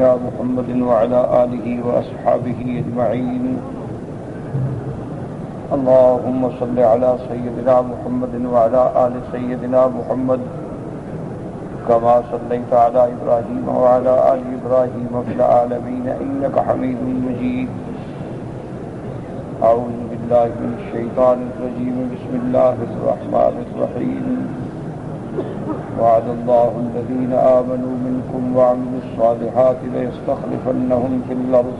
سيدنا محمد وعلى آله وأصحابه أجمعين. اللهم صل على سيدنا محمد وعلى آل سيدنا محمد كما صليت على إبراهيم وعلى آل إبراهيم في العالمين إنك حميد مجيد. أعوذ بالله من الشيطان الرجيم. بسم الله الرحمن الرحيم. وعد الله الذين آمنوا منكم وعملوا الصالحات ليستخلفنهم في الأرض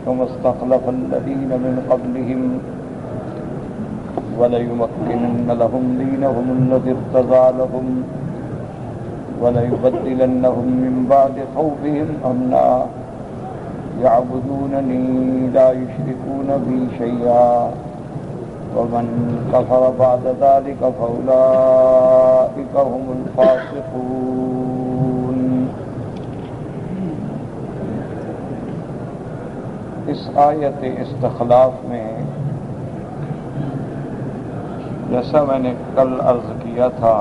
كما استخلف الذين من قبلهم وليمكنن لهم دينهم الذي ارتضى لهم وليبدلنهم من بعد خوفهم أمنا يعبدونني لا يشركون بي شيئا ومن كفر بعد ذلك فأولئك هم الفاسقون. اس آیت استخلاف میں جیسا میں نے کل عرض کیا تھا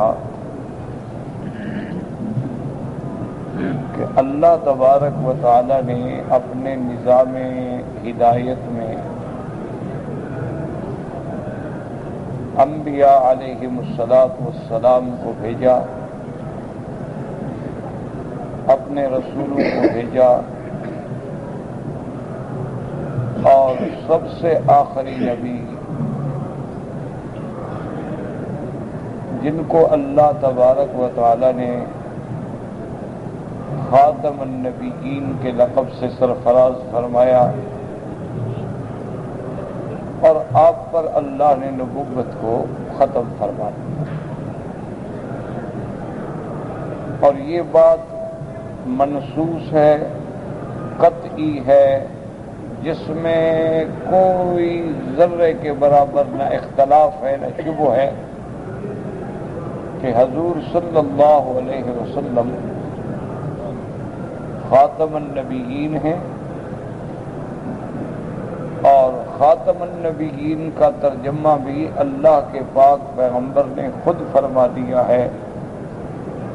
کہ اللہ تبارک و تعالی نے اپنے نظام ہدایت میں انبیاء علیہم السلام کو بھیجا، اپنے رسولوں کو بھیجا، اور سب سے آخری نبی جن کو اللہ تبارک و تعالی نے خاتم النبیین کے لقب سے سرفراز فرمایا، اور آپ پر اللہ نے نبوت کو ختم فرما دیا. اور یہ بات منصوص ہے، قطعی ہے، جس میں کوئی ذرے کے برابر نہ اختلاف ہے نہ شبہ ہے کہ حضور صلی اللہ علیہ وسلم خاتم النبیین ہیں. اور خاتم النبیین کا ترجمہ بھی اللہ کے پاک پیغمبر نے خود فرما دیا ہے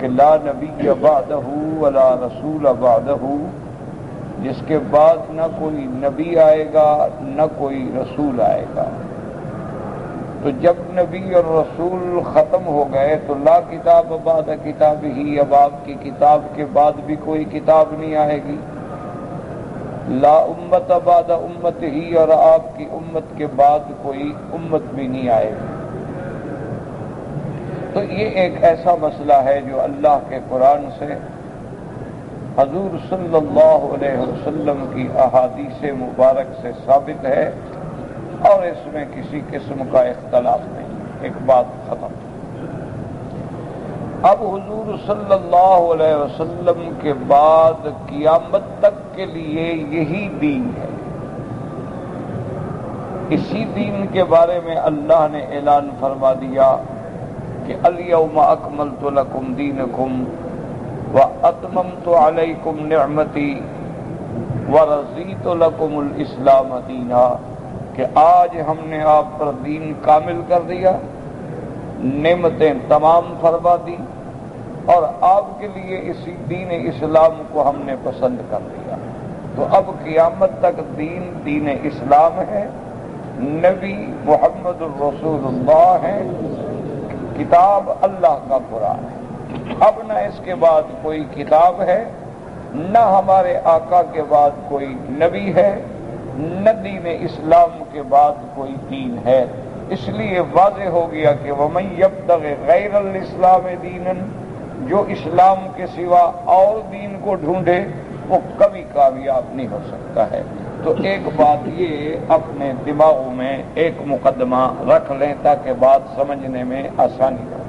کہ لا نبی بعدہ ولا رسول بعدہ، جس کے بعد نہ کوئی نبی آئے گا نہ کوئی رسول آئے گا. تو جب نبی اور رسول ختم ہو گئے تو لا کتاب بعد کتاب ہی، اب آپ کی کتاب کے بعد بھی کوئی کتاب نہیں آئے گی. لا امت بعد امت ہی، اور آپ کی امت کے بعد کوئی امت بھی نہیں آئے گی. تو یہ ایک ایسا مسئلہ ہے جو اللہ کے قرآن سے، حضور صلی اللہ علیہ وسلم کی احادیث مبارک سے ثابت ہے، اور اس میں کسی قسم کا اختلاف نہیں. ایک بات ختم. اب حضور صلی اللہ علیہ وسلم کے بعد قیامت تک کے لیے یہی دین ہے. اسی دین کے بارے میں اللہ نے اعلان فرما دیا کہ الیوم اکملت لکم دینکم واتممت علیکم نعمتی ورضیت لکم الاسلام دینا، کہ آج ہم نے آپ پر دین کامل کر دیا، نعمتیں تمام فرما دی، اور آپ کے لیے اسی دین اسلام کو ہم نے پسند کر دیا. تو اب قیامت تک دین اسلام ہے، نبی محمد الرسول اللہ ہے، کتاب اللہ کا قرآن ہے. اب نہ اس کے بعد کوئی کتاب ہے، نہ ہمارے آقا کے بعد کوئی نبی ہے، نہ دین اسلام کے بعد کوئی دین ہے. اس لیے واضح ہو گیا کہ وَمَن يَبْتَغِ غَيْرَ الْإِسْلَامِ دِينًا، جو اسلام کے سوا اور دین کو ڈھونڈے وہ کبھی کامیاب نہیں ہو سکتا ہے. تو ایک بات یہ اپنے دماغوں میں ایک مقدمہ رکھ لیں تاکہ بات سمجھنے میں آسانی ہو.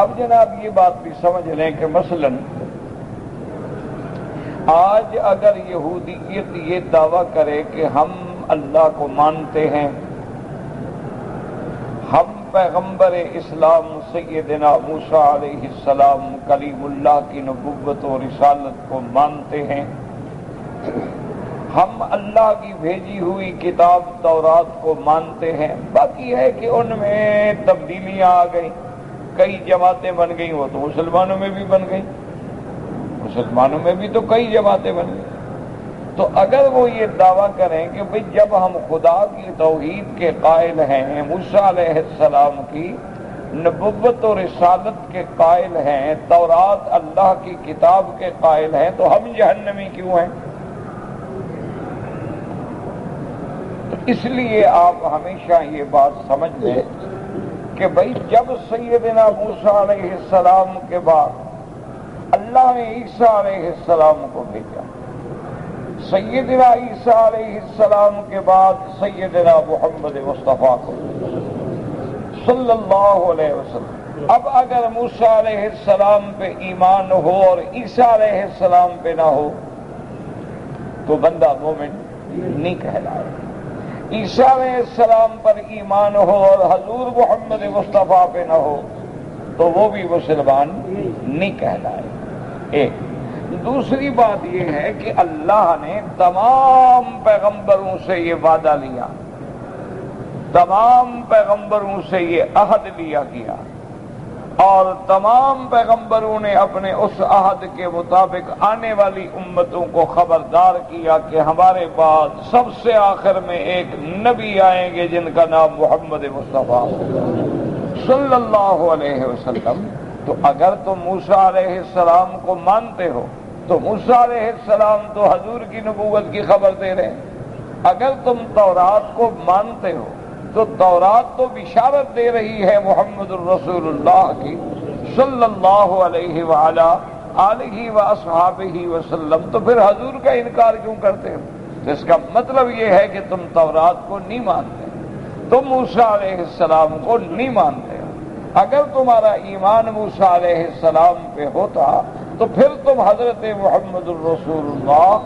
اب جناب یہ بات بھی سمجھ لیں کہ مثلاً آج اگر یہودیت یہ دعویٰ کرے کہ ہم اللہ کو مانتے ہیں، ہم پیغمبر اسلام سیدنا موسیٰ علیہ السلام کلیم اللہ کی نبوت و رسالت کو مانتے ہیں، ہم اللہ کی بھیجی ہوئی کتاب تورات کو مانتے ہیں، باقی ہے کہ ان میں تبدیلیاں آ گئی، کئی جماعتیں بن گئیں، وہ تو مسلمانوں میں بھی بن گئیں، مسلمانوں میں بھی تو کئی جماعتیں بن گئیں۔ تو اگر وہ یہ دعویٰ کریں کہ بھئی جب ہم خدا کی توحید کے قائل ہیں، موسیٰ علیہ السلام کی نبوت و رسالت کے قائل ہیں، تورات اللہ کی کتاب کے قائل ہیں، تو ہم جہنمی کیوں ہیں؟ تو اس لیے آپ ہمیشہ یہ بات سمجھ لیں کہ بھئی جب سیدنا موسیٰ علیہ السلام کے بعد اللہ نے عیسیٰ علیہ السلام کو بھیجا، سیدنا عیسیٰ علیہ السلام کے بعد سیدنا محمد مصطفیٰ کو صلی اللہ علیہ وسلم، اب اگر موسیٰ علیہ السلام پہ ایمان ہو اور عیسیٰ علیہ السلام پہ نہ ہو تو بندہ مومن نہیں کہلائے، عیسیٰ علیہ السلام پر ایمان ہو اور حضور محمد مصطفیٰ پہ نہ ہو تو وہ بھی مسلمان نہیں کہلائے۔ ایک دوسری بات یہ ہے کہ اللہ نے تمام پیغمبروں سے یہ وعدہ لیا، تمام پیغمبروں سے یہ عہد لیا گیا، اور تمام پیغمبروں نے اپنے اس عہد کے مطابق آنے والی امتوں کو خبردار کیا کہ ہمارے بعد سب سے آخر میں ایک نبی آئیں گے جن کا نام محمد مصطفیٰ صلی اللہ علیہ وسلم۔ تو اگر تم موسیٰ علیہ السلام کو مانتے ہو تو موسیٰ علیہ السلام تو حضور کی نبوت کی خبر دے رہے ہیں، اگر تم تورات کو مانتے ہو تو تورات تو بشارت دے رہی ہے محمد الرسول اللہ کی صلی اللہ علیہ وعلا آلہ واصحابہ وسلم، تو پھر حضور کا انکار کیوں کرتے ہو؟ تو اس کا مطلب یہ ہے کہ تم تورات کو نہیں مانتے، تم موسیٰ علیہ السلام کو نہیں مانتے ہو۔ اگر تمہارا ایمان موسیٰ علیہ السلام پہ ہوتا تو پھر تم حضرت محمد الرسول اللہ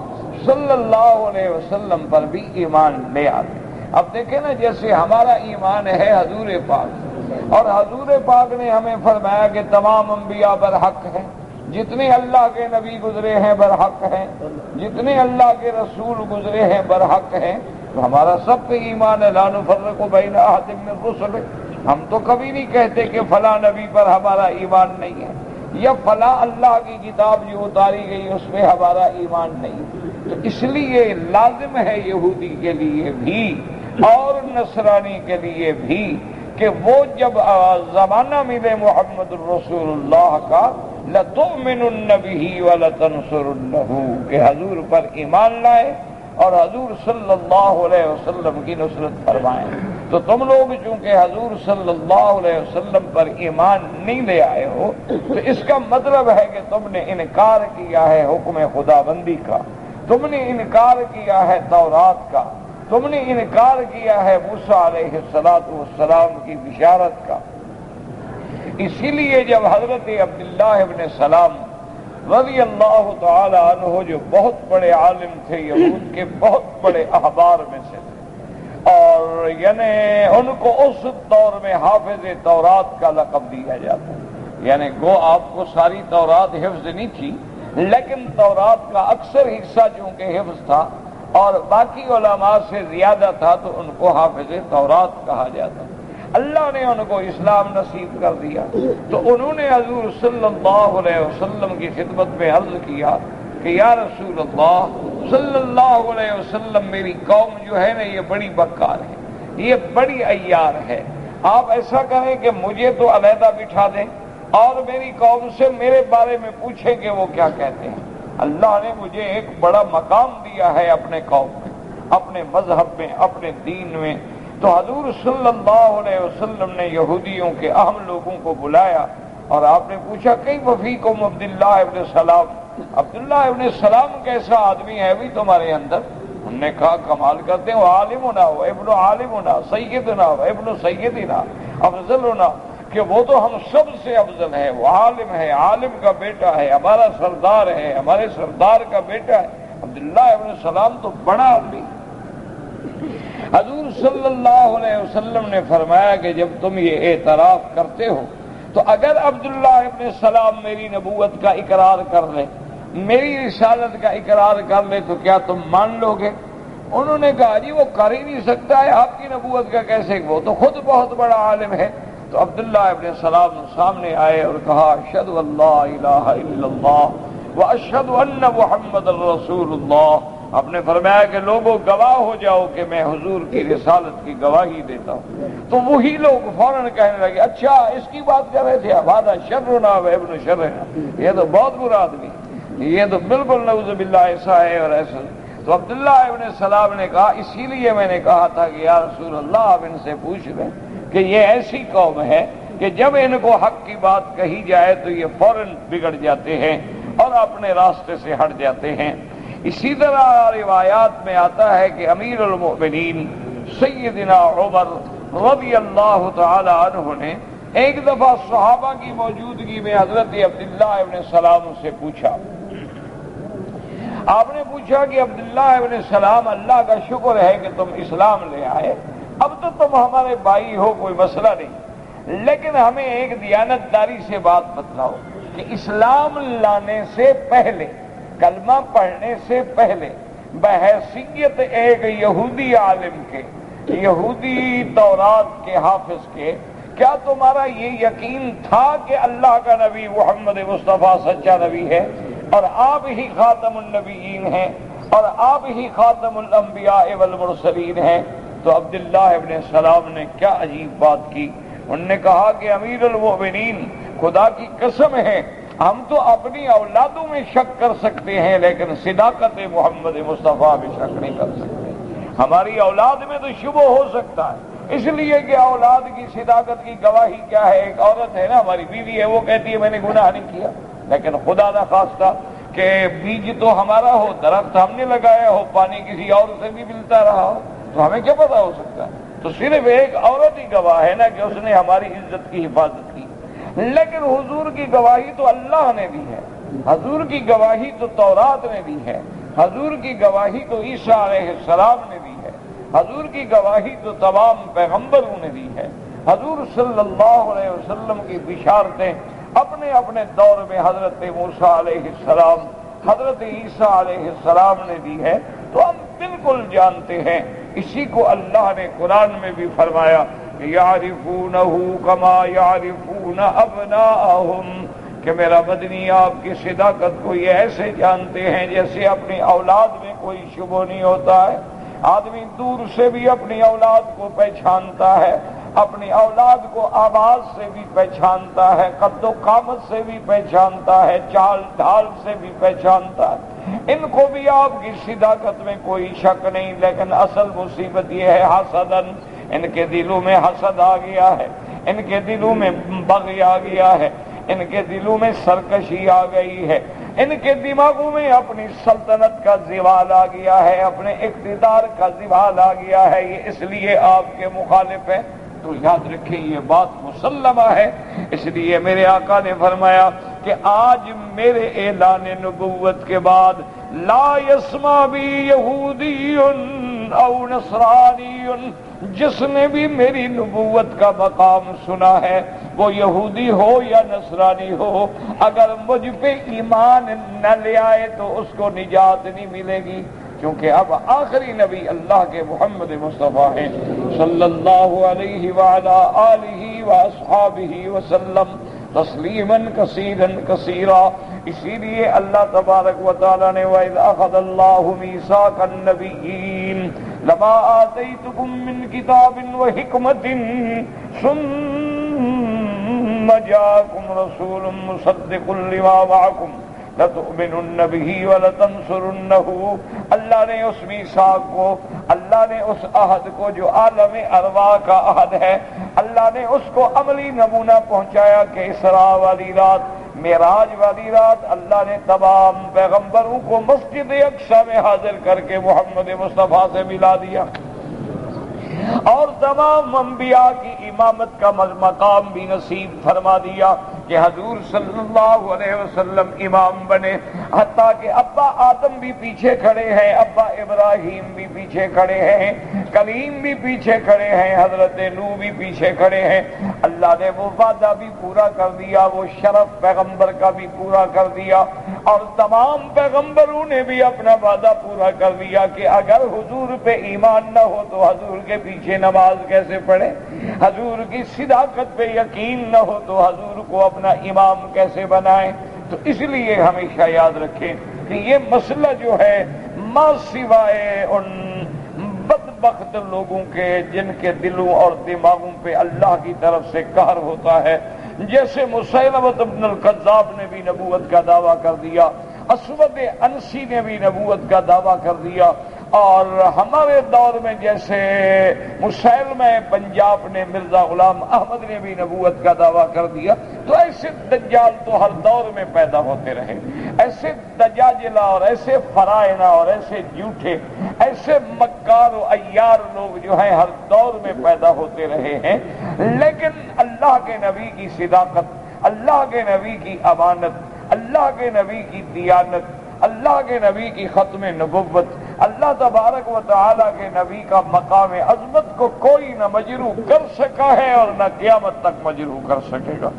صلی اللہ علیہ وسلم پر بھی ایمان لے آتے۔ اب دیکھیں نا، جیسے ہمارا ایمان ہے حضور پاک، اور حضور پاک نے ہمیں فرمایا کہ تمام انبیاء برحق ہیں، جتنے اللہ کے نبی گزرے ہیں برحق ہیں، جتنے اللہ کے رسول گزرے ہیں برحق ہیں، تو ہمارا سب پہ ایمان ہے، لا نفرق بین احد من الرسل۔ ہم تو کبھی نہیں کہتے کہ فلاں نبی پر ہمارا ایمان نہیں ہے، یا فلاں اللہ کی کتاب جو اتاری گئی اس میں ہمارا ایمان نہیں۔ تو اس لیے لازم ہے یہودی کے لیے بھی اور نصرانی کے لیے بھی کہ وہ جب زمانہ ملے محمد الرسول اللہ کا لَتُؤْمِنُنَّ بِهِ وَلَتَنْصُرُنَّهُ، کہ حضور پر ایمان لائے اور حضور صلی اللہ علیہ وسلم کی نصرت فرمائیں۔ تو تم لوگ چونکہ حضور صلی اللہ علیہ وسلم پر ایمان نہیں لے آئے ہو تو اس کا مطلب ہے کہ تم نے انکار کیا ہے حکم خدا بندی کا، تم نے انکار کیا ہے تورات کا، تم نے انکار کیا ہے موسیٰ علیہ السلام کی بشارت کا۔ اسی لیے جب حضرت عبداللہ ابن سلام رضی اللہ تعالی عنہ، جو بہت بڑے عالم تھے، یہود کے بہت بڑے احبار میں سے تھے، اور یعنی ان کو اس دور میں حافظ تورات کا لقب دیا جاتا ہے، یعنی گو آپ کو ساری تورات حفظ نہیں تھی لیکن تورات کا اکثر حصہ چونکہ حفظ تھا اور باقی علماء سے زیادہ تھا تو ان کو حافظ تورات کہا جاتا۔ اللہ نے ان کو اسلام نصیب کر دیا تو انہوں نے حضور صلی اللہ علیہ وسلم کی خدمت میں عرض کیا کہ یا رسول اللہ صلی اللہ علیہ وسلم، میری قوم جو ہے نا یہ بڑی بکار ہے، یہ بڑی عیار ہے، آپ ایسا کریں کہ مجھے تو علیحدہ بٹھا دیں اور میری قوم سے میرے بارے میں پوچھیں کہ وہ کیا کہتے ہیں۔ اللہ نے مجھے ایک بڑا مقام دیا ہے اپنے قوم میں، اپنے مذہب میں، اپنے دین میں۔ تو حضور صلی اللہ علیہ وسلم نے یہودیوں کے اہم لوگوں کو بلایا اور آپ نے پوچھا کیف فیکم عبداللہ ابن سلام، عبداللہ ابن سلام کیسا آدمی ہے بھی تمہارے اندر؟ ہم نے کہا کمال کرتے ہیں، وہ عالمنا، وہ ابن عالمنا، سیدنا، وہ ابن سیدنا، افضلنا، کہ وہ تو ہم سب سے افضل ہے، وہ عالم ہے، عالم کا بیٹا ہے، ہمارا سردار ہے، ہمارے سردار کا بیٹا ہے۔ عبداللہ ابن سلام تو بڑا آدمی۔ حضور صلی اللہ علیہ وسلم نے فرمایا کہ جب تم یہ اعتراف کرتے ہو تو اگر عبداللہ ابن سلام میری نبوت کا اقرار کر لے، میری رسالت کا اقرار کر لے تو کیا تم مان لو گے؟ انہوں نے کہا جی وہ کر ہی نہیں سکتا ہے، آپ کی نبوت کا کیسے، وہ تو خود بہت بڑا عالم ہے۔ تو عبداللہ ابن سلام سامنے آئے اور کہا اشہد ان لا الہ الا اللہ واشہد ان محمد رسول اللہ۔ آپ نے فرمایا کہ لوگوں گواہ ہو جاؤ کہ میں حضور کی رسالت کی گواہی دیتا ہوں۔ تو وہی لوگ فوراً کہنے لگے اچھا اس کی بات کر رہے تھے، ہمارا شرنا و ابن شرنا، یہ تو بہت برا آدمی، یہ تو بالکل نعوذ باللہ ایسا ہے اور ایسا۔ تو عبداللہ ابن سلام نے کہا اسی لیے میں نے کہا تھا کہ یا رسول اللہ آپ ان سے پوچھ لیں کہ یہ ایسی قوم ہے کہ جب ان کو حق کی بات کہی جائے تو یہ فوراً بگڑ جاتے ہیں اور اپنے راستے سے ہٹ جاتے ہیں۔ اسی طرح روایات میں آتا ہے کہ امیر المؤمنین سیدنا عمر رضی اللہ تعالی عنہ نے ایک دفعہ صحابہ کی موجودگی میں حضرت عبداللہ ابن سلام سے پوچھا، آپ نے پوچھا کہ عبداللہ ابن سلام اللہ کا شکر ہے کہ تم اسلام لے آئے، اب تو تم ہمارے بھائی ہو کوئی مسئلہ نہیں، لیکن ہمیں ایک دیانتداری سے بات بتلاؤ کہ اسلام لانے سے پہلے، کلمہ پڑھنے سے پہلے بحیثیت ایک یہودی عالم کے، یہودی تورات کے حافظ کے، کیا تمہارا یہ یقین تھا کہ اللہ کا نبی محمد مصطفیٰ سچا نبی ہے اور آپ ہی خاتم النبیین ہیں اور آپ ہی خاتم الانبیاء والمرسلین ہیں؟ تو عبداللہ ابن سلام نے کیا عجیب بات کی، انہوں نے کہا کہ امیر المؤمنین خدا کی قسم ہے ہم تو اپنی اولادوں میں شک کر سکتے ہیں لیکن صداقت محمد مصطفیٰ میں شک نہیں کر سکتے۔ ہماری اولاد میں تو شبہ ہو سکتا ہے، اس لیے کہ اولاد کی صداقت کی گواہی کیا ہے؟ ایک عورت ہے نا ہماری بیوی ہے، وہ کہتی ہے میں نے گناہ نہیں کیا، لیکن خدا نہ خواستہ کہ بیج تو ہمارا ہو، درخت ہم نے لگایا ہو، پانی کسی اور سے بھی ملتا رہا ہو، تو ہمیں کیا پتا ہو سکتا ہے؟ تو صرف ایک عورت ہی گواہ ہے نا کہ اس نے ہماری عزت کی حفاظت کی، لیکن حضور کی گواہی تو اللہ نے دی ہے، حضور کی گواہی تو تورات نے دی ہے، حضور کی گواہی تو عیسیٰ علیہ السلام نے دی ہے، حضور کی گواہی تو تمام پیغمبروں نے دی ہے، حضور صلی اللہ علیہ وسلم کی بشارتیں اپنے اپنے دور میں حضرت موسیٰ علیہ السلام، حضرت عیسیٰ علیہ السلام نے دی ہے، تو ہم بالکل جانتے ہیں۔ اسی کو اللہ نے قرآن میں بھی فرمایا یعرفونہ کما یعرفون ابناءہم، کہ میرا مدنی آپ کی صداقت کو یہ ایسے جانتے ہیں جیسے اپنی اولاد میں کوئی شبہ نہیں ہوتا ہے۔ آدمی دور سے بھی اپنی اولاد کو پہچانتا ہے، اپنی اولاد کو آواز سے بھی پہچانتا ہے، قد و قامت سے بھی پہچانتا ہے، چال ڈھال سے بھی پہچانتا ہے۔ ان کو بھی آپ کی صداقت میں کوئی شک نہیں، لیکن اصل مصیبت یہ ہے حسدن، ان کے دلوں میں حسد آ گیا ہے، ان کے دلوں میں بغی آ گیا ہے، ان کے دلوں میں سرکشی آ گئی ہے، ان کے دماغوں میں اپنی سلطنت کا زوال آ گیا ہے، اپنے اقتدار کا زوال آ گیا ہے، یہ اس لیے آپ کے مخالف ہے۔ تو یاد رکھیں یہ بات مسلمہ ہے، اس لیے میرے آقا نے فرمایا کہ آج میرے اعلان نبوت کے بعد لا یسمع بی یہودی او نصرانی، جس نے بھی میری نبوت کا مقام سنا ہے وہ یہودی ہو یا نصرانی ہو، اگر مجھ پہ ایمان نہ لے آئے تو اس کو نجات نہیں ملے گی، کیونکہ اب آخری نبی اللہ کے محمد مصطفیٰ ہیں صلی اللہ علیہ وعلا آلہ واصحابہ وسلم تسلیما کثیرا کثیرا۔ اسی لیے اللہ تبارک و تعالی نے وَإِذْ أَخَذَ اللَّهُ مِيثَاقَ النَّبِيِّينَ لَمَا آتَيْتُكُم مِّن كِتَابٍ وَحِكْمَةٍ ثُمَّ جَاءَكُمْ رَسُولٌ مُّصَدِّقٌ لِّمَا مَعَكُمْ لَتُؤْمِنُنَّ بِهِ وَلَتَنصُرُنَّهُ۔ اللہ نے اس میثاق کو، اللہ نے اس عہد کو جو عالم ارواح کا عہد ہے، اللہ نے اس کو عملی نمونہ پہنچایا کہ اسراء والی رات، معراج والی رات اللہ نے تمام پیغمبروں کو مسجد اقصی میں حاضر کر کے محمد مصطفیٰ سے ملا دیا، اور تمام انبیاء کی امامت کا مقام بھی نصیب فرما دیا کہ حضور صلی اللہ علیہ وسلم امام بنے، حتیٰ کہ ابا آدم بھی پیچھے کھڑے ہیں، ابا ابراہیم بھی پیچھے کھڑے ہیں، کلیم بھی پیچھے کھڑے ہیں، حضرت نوح بھی پیچھے کھڑے ہیں۔ اللہ نے وہ وعدہ بھی پورا کر دیا، وہ شرف پیغمبر کا بھی پورا کر دیا، اور تمام پیغمبروں نے بھی اپنا وعدہ پورا کر دیا کہ اگر حضور پہ ایمان نہ ہو تو حضور کے پیچھے نماز کیسے پڑھے، حضور کی صداقت پہ یقین نہ ہو تو حضور کو اپنا امام کیسے بنائیں۔ تو اس لیے ہمیشہ یاد رکھیں کہ یہ مسئلہ جو ہے ما سوائے ان بدبخت لوگوں کے جن کے دلوں اور دماغوں پہ اللہ کی طرف سے قہر ہوتا ہے، جیسے مسیلمہ ابن الکذاب نے بھی نبوت کا دعویٰ کر دیا، اسود انسی نے بھی نبوت کا دعویٰ کر دیا، اور ہمارے دور میں جیسے مسیلمہ پنجاب نے مرزا غلام احمد نے بھی نبوت کا دعویٰ کر دیا۔ تو ایسے دجال تو ہر دور میں پیدا ہوتے رہے، ایسے دجاجلہ اور ایسے فرائنہ اور ایسے جھوٹے، ایسے مکار و عیار لوگ جو ہیں ہر دور میں پیدا ہوتے رہے ہیں، لیکن اللہ کے نبی کی صداقت، اللہ کے نبی کی امانت، اللہ کے نبی کی دیانت، اللہ کے نبی کی ختم نبوت، اللہ تبارک و تعالی کے نبی کا مقام عظمت کو کوئی نہ مجروح کر سکا ہے اور نہ قیامت تک مجروح کر سکے گا۔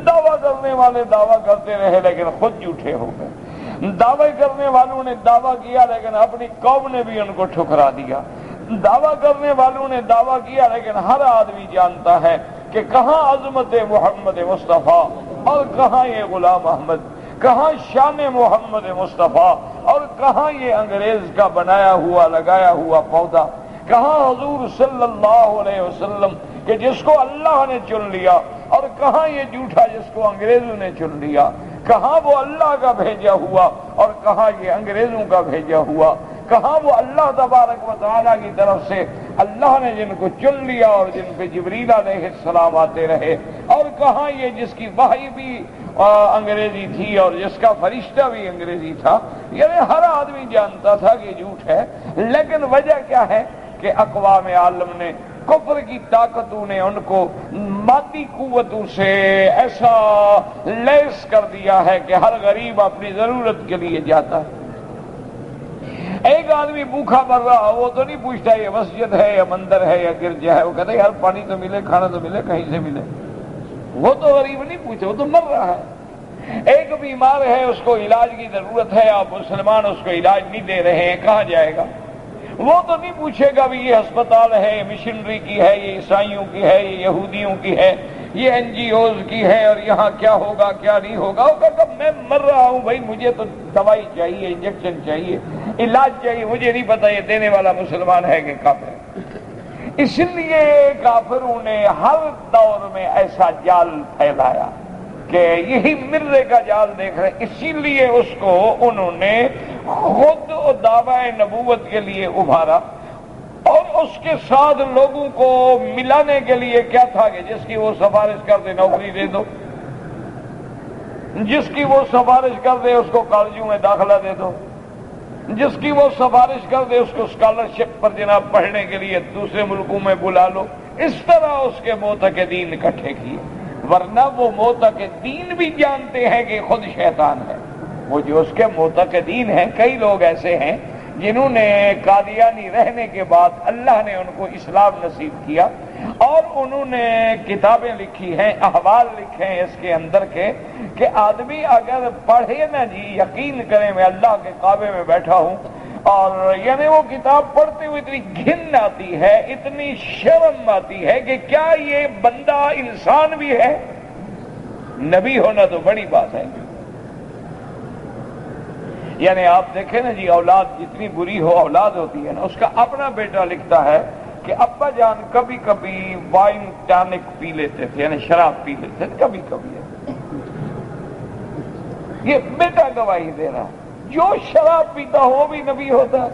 دعویٰ کرنے والے دعویٰ کرتے رہے لیکن خود جھوٹے ہو گئے، دعوے کرنے والوں نے دعویٰ کیا لیکن اپنی قوم نے بھی ان کو ٹھکرا دیا، دعویٰ کرنے والوں نے دعویٰ کیا لیکن ہر آدمی جانتا ہے کہ کہاں عظمت محمد مصطفیٰ اور کہاں یہ غلام احمد، کہاں شان محمد مصطفیٰ اور کہاں یہ انگریز کا بنایا ہوا لگایا ہوا پودا، کہاں حضور صلی اللہ علیہ وسلم کہ جس کو اللہ نے چن لیا، اور کہاں یہ جھوٹا جس کو انگریزوں نے چن لیا، کہاں وہ اللہ کا بھیجا ہوا اور کہاں یہ انگریزوں کا بھیجا ہوا، کہاں وہ اللہ تبارک و تعالیٰ کی طرف سے اللہ نے جن کو چن لیا اور جن پہ جبریل علیہ السلام آتے رہے، اور کہاں یہ جس کی وحی بھی انگریزی تھی اور جس کا فرشتہ بھی انگریزی تھا۔ یعنی ہر آدمی جانتا تھا کہ جھوٹ ہے، لیکن وجہ کیا ہے کہ اقوام عالم نے، کفر کی طاقتوں نے ان کو مادی قوتوں سے ایسا لیس کر دیا ہے کہ ہر غریب اپنی ضرورت کے لیے جاتا ہے۔ ایک آدمی بھوکا مر رہا وہ تو نہیں پوچھتا یہ مسجد ہے یا مندر ہے یا گرجا ہے، وہ کہتا ہے یار پانی تو ملے، کھانا تو ملے، کہیں سے ملے۔ وہ تو غریب نہیں پوچھتے، وہ تو مر رہا ہے۔ ایک بیمار ہے، اس کو علاج کی ضرورت ہے، آپ مسلمان اس کو علاج نہیں دے رہے ہیں، کہاں جائے گا؟ وہ تو نہیں پوچھے گا بھی یہ ہسپتال ہے، یہ مشنری کی ہے، یہ عیسائیوں کی ہے، یہ یہودیوں کی ہے، یہ NGOs کی ہے، اور یہاں کیا ہوگا کیا نہیں ہوگا۔ وہ کہتا میں مر رہا ہوں بھائی، مجھے تو دوائی چاہیے، انجیکشن چاہیے، علاج چاہیے، مجھے نہیں پتا یہ دینے والا مسلمان ہے کہ کافر ہے۔ اس لیے کافروں نے ہر دور میں ایسا جال پھیلایا کہ یہی مرزے کا جال دیکھ رہے، اسی لیے اس کو انہوں نے خود دعوی نبوت کے لیے ابھارا، اور اس کے ساتھ لوگوں کو ملانے کے لیے کیا تھا کہ جس کی وہ سفارش کر دے نوکری دے دو، جس کی وہ سفارش کر دے اس کو کالجوں میں داخلہ دے دو، جس کی وہ سفارش کر دے اس کو اسکالرشپ پر جناب پڑھنے کے لیے دوسرے ملکوں میں بلا لو۔ اس طرح اس کے معتقدین اکٹھے کیے، ورنہ وہ معتقدین بھی جانتے ہیں کہ خود شیطان ہے۔ وہ جو اس کے معتقدین ہیں، کئی لوگ ایسے ہیں جنہوں نے قادیانی رہنے کے بعد اللہ نے ان کو اسلام نصیب کیا، اور انہوں نے کتابیں لکھی ہیں، احوال لکھے ہیں اس کے اندر کے کہ آدمی اگر پڑھے نا جی، یقین کریں میں اللہ کے کعبے میں بیٹھا ہوں، اور یعنی وہ کتاب پڑھتے ہوئے اتنی گھن آتی ہے، اتنی شرم آتی ہے کہ کیا یہ بندہ انسان بھی ہے؟ نبی ہونا تو بڑی بات ہے۔ یعنی آپ دیکھیں نا جی، اولاد جتنی بری ہو اولاد ہوتی ہے نا، اس کا اپنا بیٹا لکھتا ہے کہ ابا جان کبھی کبھی وائن ٹانک پی لیتے تھے، یعنی شراب پی لیتے تھے کبھی کبھی۔ یہ بیٹا گواہی دے رہا ہے، جو شراب پیتا ہو وہ بھی نبی ہوتا ہے۔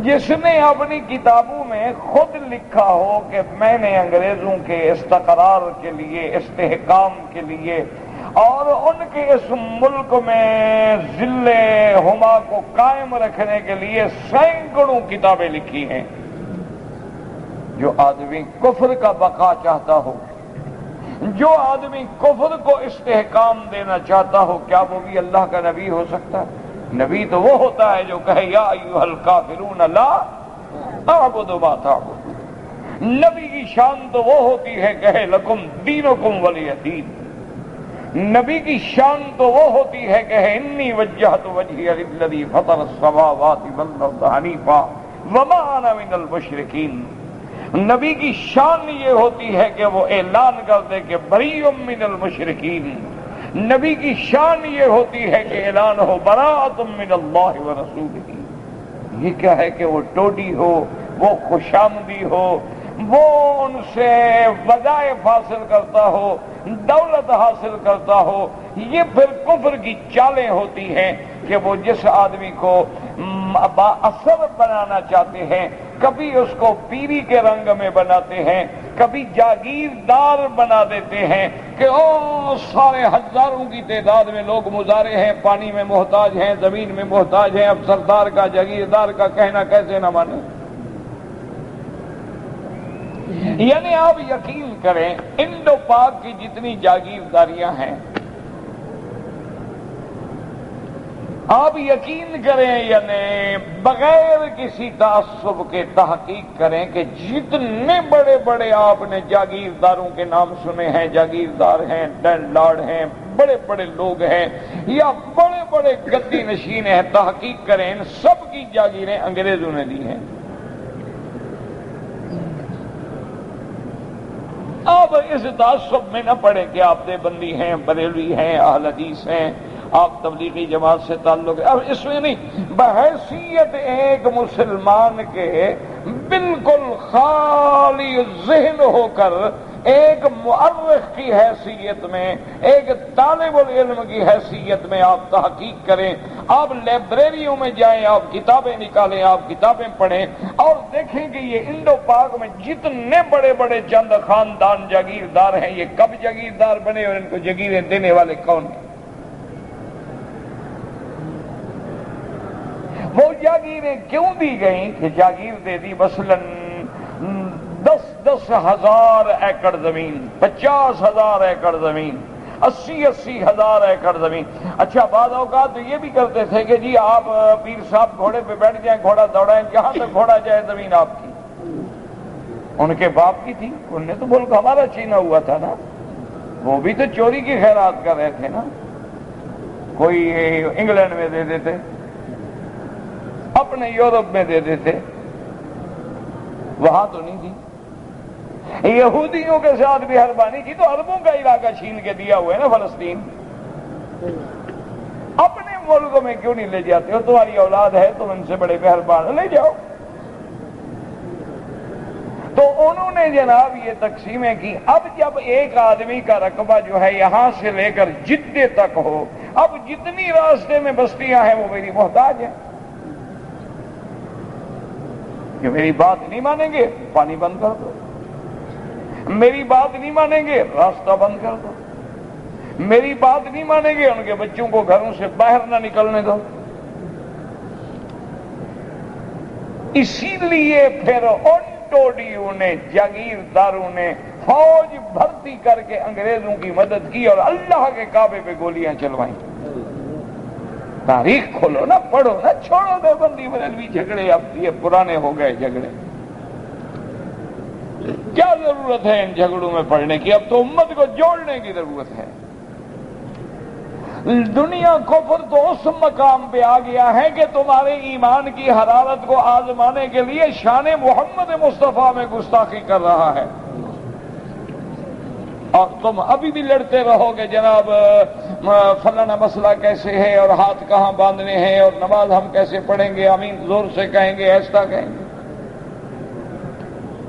جس نے اپنی کتابوں میں خود لکھا ہو کہ میں نے انگریزوں کے استقرار کے لیے، استحکام کے لیے اور ان کے اس ملک میں ذل ہما کو قائم رکھنے کے لیے سینکڑوں کتابیں لکھی ہیں۔ جو آدمی کفر کا بقا چاہتا ہو، جو آدمی کفر کو استحکام دینا چاہتا ہو، کیا وہ بھی اللہ کا نبی ہو سکتا ہے؟ نبی تو وہ ہوتا ہے جو کہے یا ایھا الکافرون لا اعبد ما تعبدون۔ نبی کی شان تو وہ ہوتی ہے کہ لکم دینکم ولی دین، نبی کی شان تو وہ ہوتی ہے کہ انی وجہت وجہی للذی فطر السماوات والارض حنیفا وما انا من المشرکین، نبی کی شان یہ ہوتی ہے کہ وہ اعلان کر دے کہ بریء من المشرکین، نبی کی شان یہ ہوتی ہے کہ اعلان ہو براءۃ من اللہ ورسولہ، یہ کیا ہے کہ وہ ٹوٹی ہو، وہ خوشامدی ہو، وہ ان سے وظائف حاصل کرتا ہو، دولت حاصل کرتا ہو، یہ پھر کفر کی چالیں ہوتی ہیں کہ وہ جس آدمی کو بااثر بنانا چاہتے ہیں کبھی اس کو پیری کے رنگ میں بناتے ہیں، کبھی جاگیردار بنا دیتے ہیں کہ او سارے ہزاروں کی تعداد میں لوگ مظاہرے ہیں، پانی میں محتاج ہیں، زمین میں محتاج ہیں، اب سردار کا جاگیردار کا کہنا کیسے نہ مانیں۔ یعنی آپ یقین کریں انڈو پاک کی جتنی جاگیرداریاں ہیں، آپ یقین کریں یعنی بغیر کسی تعصب کے تحقیق کریں کہ جتنے بڑے بڑے آپ نے جاگیرداروں کے نام سنے ہیں، جاگیردار ہیں، لینڈ لارڈ ہیں، بڑے بڑے لوگ ہیں یا بڑے بڑے گدی نشین ہیں، تحقیق کریں ان سب کی جاگیریں انگریزوں نے دی ہیں۔ آپ اس تعصب میں نہ پڑیں کہ آپ دیوبندی ہیں، بریلوی ہیں، اہل حدیث ہیں، آپ تبلیغی جماعت سے تعلق ہے، اب اس میں نہیں، بحیثیت ایک مسلمان کے بالکل خالی ذہن ہو کر ایک مؤرخ کی حیثیت میں، ایک طالب العلم کی حیثیت میں آپ تحقیق کریں، آپ لائبریریوں میں جائیں، آپ کتابیں نکالیں، آپ کتابیں پڑھیں اور دیکھیں کہ یہ انڈو پاک میں جتنے بڑے بڑے چند خاندان جاگیردار ہیں یہ کب جاگیردار بنے اور ان کو جاگیریں دینے والے کون ہیں؟ وہ جاگیریں کیوں دی گئیں کہ جاگیر دے دی مثلاً 10,000 ایکڑ زمین، 50,000 ایکڑ زمین، 80,000 ایکڑ زمین۔ اچھا بعض اوقات تو یہ بھی کرتے تھے کہ جی آپ پیر صاحب گھوڑے پہ بیٹھ جائیں، گھوڑا دوڑائیں، جہاں تک گھوڑا جائے زمین آپ کی، ان کے باپ کی تھی، انہوں نے تو ملک ہمارا چھینا ہوا تھا نا، وہ بھی تو چوری کی خیرات کر رہے تھے نا، کوئی انگلینڈ میں دے دیتے، اپنے یورپ میں دے دیتے، وہاں تو نہیں تھی۔ یہودیوں کے ساتھ بھی مہربانی کی تو اربوں کا علاقہ چھین کے دیا ہوا ہے نا فلسطین، اپنے ملک میں کیوں نہیں لے جاتے ہو؟ تمہاری اولاد ہے، تم ان سے بڑے مہربان، لے جاؤ۔ تو انہوں نے جناب یہ تقسیمیں کی۔ اب جب ایک آدمی کا رقبہ جو ہے یہاں سے لے کر جدے تک ہو، اب جتنی راستے میں بستیاں ہیں وہ میری محتاج ہیں، کہ میری بات نہیں مانیں گے پانی بند کر دو، میری بات نہیں مانیں گے راستہ بند کر دو، میری بات نہیں مانیں گے ان کے بچوں کو گھروں سے باہر نہ نکلنے دو۔ اسی لیے پھر ان ٹوڈیوں نے، جاگیرداروں نے فوج بھرتی کر کے انگریزوں کی مدد کی اور اللہ کے کعبے پہ گولیاں چلوائیں۔ تاریخ کھولو نا، پڑھو نا، چھوڑو دیوبندی بریلوی جھگڑے، اب یہ پرانے ہو گئے جھگڑے، کیا ضرورت ہے ان جھگڑوں میں پڑھنے کی؟ اب تو امت کو جوڑنے کی ضرورت ہے۔ دنیا کفر تو اس مقام پہ آ گیا ہے کہ تمہارے ایمان کی حرارت کو آزمانے کے لیے شان محمد مصطفیٰ میں گستاخی کر رہا ہے، اور تم ابھی بھی لڑتے رہو گے جناب فلانا مسئلہ کیسے ہے اور ہاتھ کہاں باندھنے ہیں اور نماز ہم کیسے پڑھیں گے، آمین زور سے کہیں گے، ایسا کہیں گے۔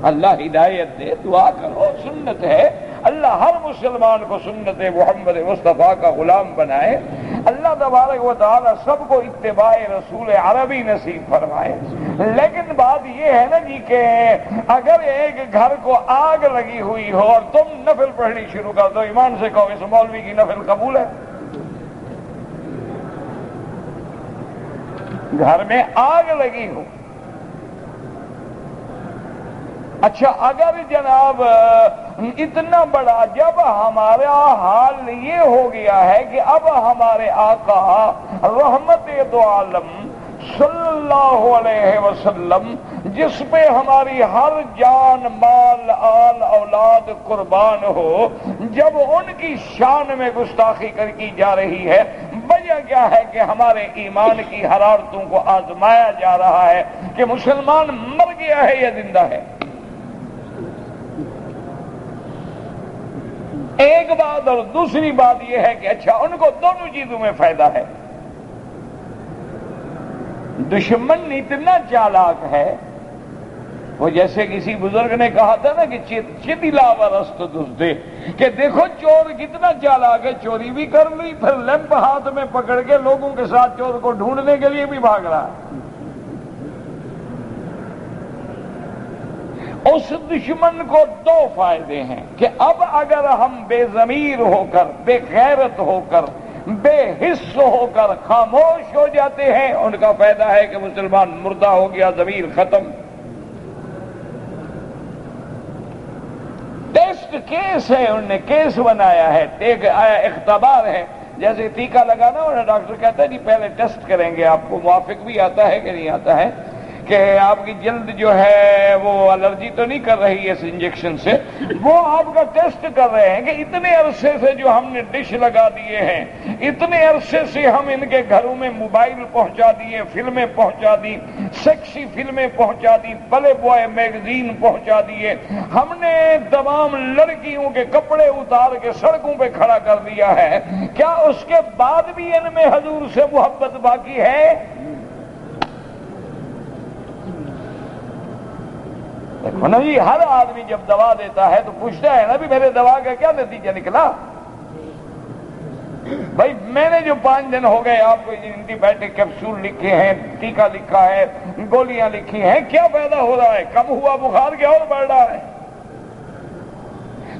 اللہ ہدایت دے، دعا کرو، سنت ہے، اللہ ہر مسلمان کو سنت محمد مصطفیٰ کا غلام بنائے، اللہ تبارک و تعالی سب کو اتباع رسول عربی نصیب فرمائے۔ لیکن بات یہ ہے نا جی کہ اگر ایک گھر کو آگ لگی ہوئی ہو اور تم نفل پڑھنی شروع کر دو، ایمان سے کہو اس مولوی کی نفل قبول ہے؟ گھر میں آگ لگی ہو، اچھا اگر جناب اتنا بڑا، جب ہمارا حال یہ ہو گیا ہے کہ اب ہمارے آقا رحمت دو عالم صلی اللہ علیہ وسلم جس پہ ہماری ہر جان مال آل اولاد قربان ہو، جب ان کی شان میں گستاخی کی جا رہی ہے، وجہ کیا ہے کہ ہمارے ایمان کی حرارتوں کو آزمایا جا رہا ہے کہ مسلمان مر گیا ہے یا زندہ ہے۔ ایک بات، اور دوسری بات یہ ہے کہ اچھا ان کو دونوں چیزوں میں فائدہ ہے۔ دشمن اتنا چالاک ہے، وہ جیسے کسی بزرگ نے کہا تھا نا کہ چتلا ورست دزدے، کہ دیکھو چور کتنا چالاک ہے، چوری بھی کر لی، پھر لیمپ ہاتھ میں پکڑ کے لوگوں کے ساتھ چور کو ڈھونڈنے کے لیے بھی بھاگ رہا ہے۔ اس دشمن کو دو فائدے ہیں کہ اب اگر ہم بے ضمیر ہو کر، بے غیرت ہو کر، بے حس ہو کر خاموش ہو جاتے ہیں، ان کا فائدہ ہے کہ مسلمان مردہ ہو گیا، ضمیر ختم۔ ٹیسٹ کیس ہے، انہوں نے کیس بنایا ہے، ایک اختبار ہے، جیسے ٹیکہ لگانا اور ڈاکٹر کہتا ہے جی پہلے ٹیسٹ کریں گے، آپ کو موافق بھی آتا ہے کہ نہیں آتا ہے، کہ آپ کی جلد جو ہے وہ الرجی تو نہیں کر رہی ہے اس انجیکشن سے، وہ آپ کا ٹیسٹ کر رہے ہیں کہ اتنے عرصے سے جو ہم نے ڈش لگا دیے ہیں، اتنے عرصے سے ہم ان کے گھروں میں موبائل پہنچا دیے، فلمیں پہنچا دی، سیکسی فلمیں پہنچا دی، پلے بوائے میگزین پہنچا دیے، ہم نے تمام لڑکیوں کے کپڑے اتار کے سڑکوں پہ کھڑا کر دیا ہے، کیا اس کے بعد بھی ان میں حضور سے محبت باقی ہے؟ دیکھو نا جی، ہر آدمی جب دوا دیتا ہے تو پوچھتا ہے نا بھی میرے دوا کا کیا نتیجہ نکلا؟ بھائی میں نے جو 5 دن ہو گئے آپ کو اینٹی بائیوٹک کیپسول لکھے ہیں، ٹیکہ لکھا ہے، گولیاں لکھی ہیں، کیا فائدہ ہو رہا ہے؟ کم ہوا بخار کیا اور بڑھ رہا ہے؟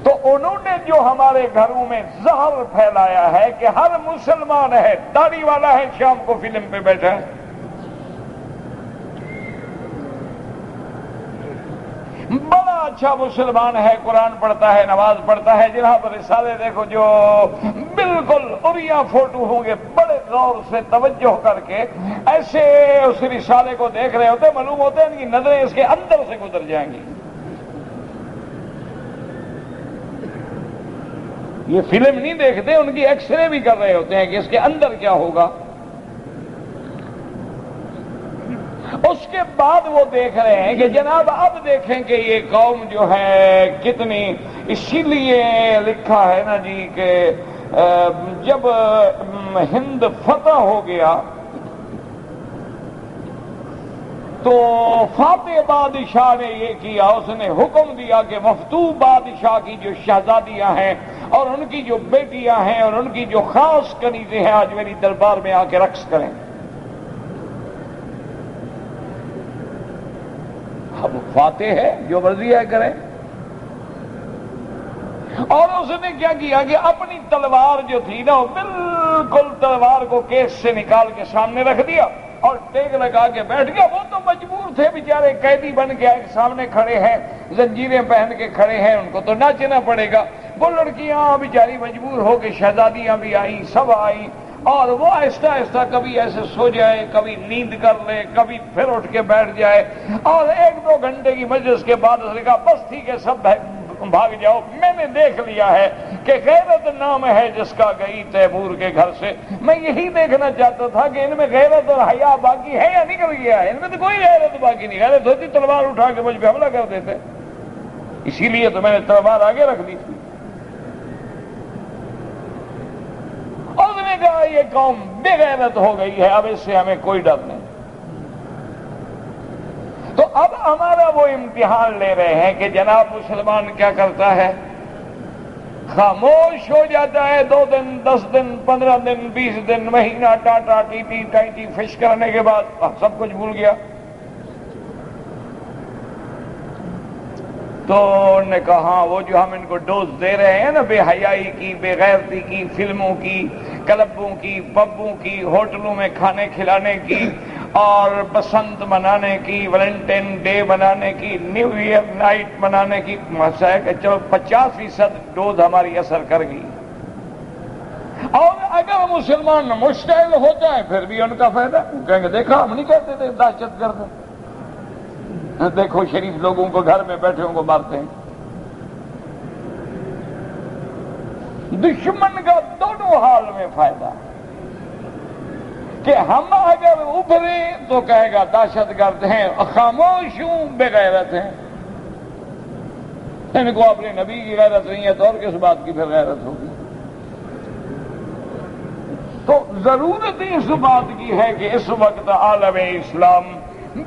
تو انہوں نے جو ہمارے گھروں میں زہر پھیلایا ہے کہ ہر مسلمان ہے، داڑھی والا ہے، شام کو فلم پہ بیٹھا ہے، بڑا اچھا مسلمان ہے، قرآن پڑھتا ہے، نماز پڑھتا ہے، جناب رسالے دیکھو جو بالکل اوریا فوٹو ہوں گے، بڑے غور سے توجہ کر کے ایسے اس رسالے کو دیکھ رہے ہوتے، معلوم ہوتے ہیں ان کی نظریں اس کے اندر سے گزر جائیں گی۔ یہ فلم نہیں دیکھتے، ان کی ایکس رے بھی کر رہے ہوتے ہیں کہ اس کے اندر کیا ہوگا۔ اس کے بعد وہ دیکھ رہے ہیں کہ جناب اب دیکھیں کہ یہ قوم جو ہے کتنی، اسی لیے لکھا ہے نا جی کہ جب ہند فتح ہو گیا تو فاتح بادشاہ نے یہ کیا، اس نے حکم دیا کہ مفتوح بادشاہ کی جو شہزادیاں ہیں اور ان کی جو بیٹیاں ہیں اور ان کی جو خاص کنیزیں ہیں آج میری دربار میں آ کے رقص کریں۔ اب فاتح ہے، جو مرضی ہے کریں۔ اور اس نے کیا کیا کہ اپنی تلوار جو تھی نا، بالکل تلوار کو کیس سے نکال کے سامنے رکھ دیا اور ٹیک لگا کے بیٹھ گیا۔ وہ تو مجبور تھے بیچارے، قیدی بن کے ایک سامنے کھڑے ہیں، زنجیریں پہن کے کھڑے ہیں، ان کو تو ناچنا پڑے گا۔ وہ لڑکیاں بیچاری مجبور ہو کے، شہزادیاں بھی آئیں، سب آئیں، اور وہ آہستہ آہستہ کبھی ایسے سو جائے، کبھی نیند کر لے، کبھی پھر اٹھ کے بیٹھ جائے، اور 1-2 گھنٹے کی مجلس کے بعد اس نے کہا بس ٹھیک ہے، سب بھاگ جاؤ، میں نے دیکھ لیا ہے کہ غیرت نام ہے جس کا گئی تیمور کے گھر سے۔ میں یہی دیکھنا چاہتا تھا کہ ان میں غیرت اور حیا باقی ہے یا نکل گیا ہے؟ ان میں تو کوئی غیرت باقی نہیں، غیرت ہوتی تلوار اٹھا کے مجھ پہ حملہ کر دیتے، اسی لیے تو میں نے تلوار آگے رکھ دی تھی۔ اور اس نے کہا یہ قوم بے غیرت ہو گئی ہے، اب اس سے ہمیں کوئی ڈر نہیں۔ تو اب ہمارا وہ امتحان لے رہے ہیں کہ جناب مسلمان کیا کرتا ہے؟ خاموش ہو جاتا ہے 2 دن، 10 دن، 15 دن، 20 دن، مہینہ، ٹاٹا ٹیٹی ٹائٹی فش کرنے کے بعد سب کچھ بھول گیا۔ تو انہوں نے کہا وہ جو ہم ان کو ڈوز دے رہے ہیں نا، بے حیائی کی، بے غیرتی کی، فلموں کی، کلبوں کی، پبوں کی، ہوٹلوں میں کھانے کھلانے کی، اور بسنت منانے کی، ویلنٹائن ڈے منانے کی، نیو ایئر نائٹ منانے کی، کہ 50% ڈوز ہماری اثر کر گئی۔ اور اگر مسلمان مشتعل ہوتا ہے پھر بھی ان کا فائدہ، وہ کہیں گے دیکھا ہم نہیں کہتے تھے دہشت گرد، دیکھو شریف لوگوں کو گھر میں بیٹھے کو مارتے ہیں. دشمن کا دونوں حال میں فائدہ کہ ہم اگر ابھرے تو کہے گا دہشت گرد ہیں، خاموش ہوں بے غیرت ہیں. ان کو اپنے نبی کی غیرت نہیں ہے تو اور کس بات کی پھر غیرت ہوگی؟ تو ضرورت اس بات کی ہے کہ اس وقت عالم اسلام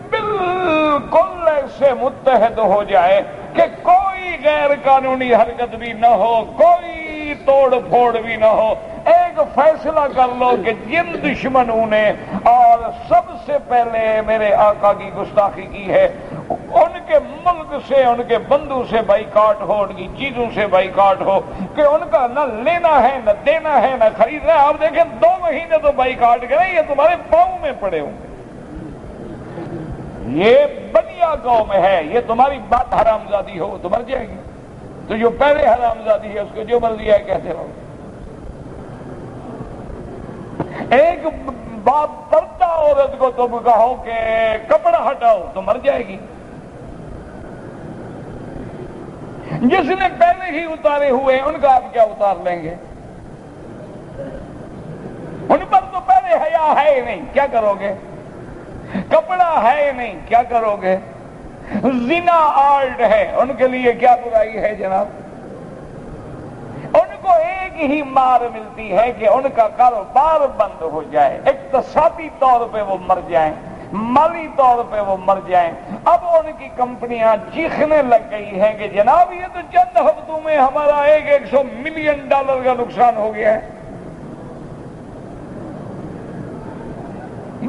بالکل ایسے متحد ہو جائے کہ کوئی غیر قانونی حرکت بھی نہ ہو، کوئی توڑ پھوڑ بھی نہ ہو. ایک فیصلہ کر لو کہ جن دشمنوں نے اور سب سے پہلے میرے آقا کی گستاخی کی ہے ان کے ملک سے، ان کے بندوں سے بائیکاٹ ہو، ان کی چیزوں سے بائیکاٹ ہو کہ ان کا نہ لینا ہے نہ دینا ہے نہ خریدنا ہے. آپ دیکھیں 2 مہینے تو بائیکاٹ کریں، یہ تمہارے پاؤں میں پڑے ہوں گے. یہ بنیا قوم ہے، یہ تمہاری بات حرامزادی ہو تو مر جائے گی. تو جو پہلے حرامزادی ہے اس کو جو مرضی ہے کہتے رہو. ایک باپ پردہ عورت کو تم کہو کہ کپڑا ہٹاؤ تو مر جائے گی. جس نے پہلے ہی اتارے ہوئے ان کا آپ کیا اتار لیں گے؟ ان پر تو پہلے حیا ہے ہی نہیں، کیا کرو گے؟ کپڑا ہے ہی نہیں، کیا کرو گے؟ زنا آرٹ ہے، ان کے لیے کیا برائی ہے جناب؟ ان کو ایک ہی مار ملتی ہے کہ ان کا کاروبار بند ہو جائے، اقتصادی طور پہ وہ مر جائیں، مالی طور پہ وہ مر جائیں. اب ان کی کمپنیاں چیخنے لگ گئی ہیں کہ جناب یہ تو چند ہفتوں میں ہمارا 100 ملین ڈالر کا نقصان ہو گیا ہے.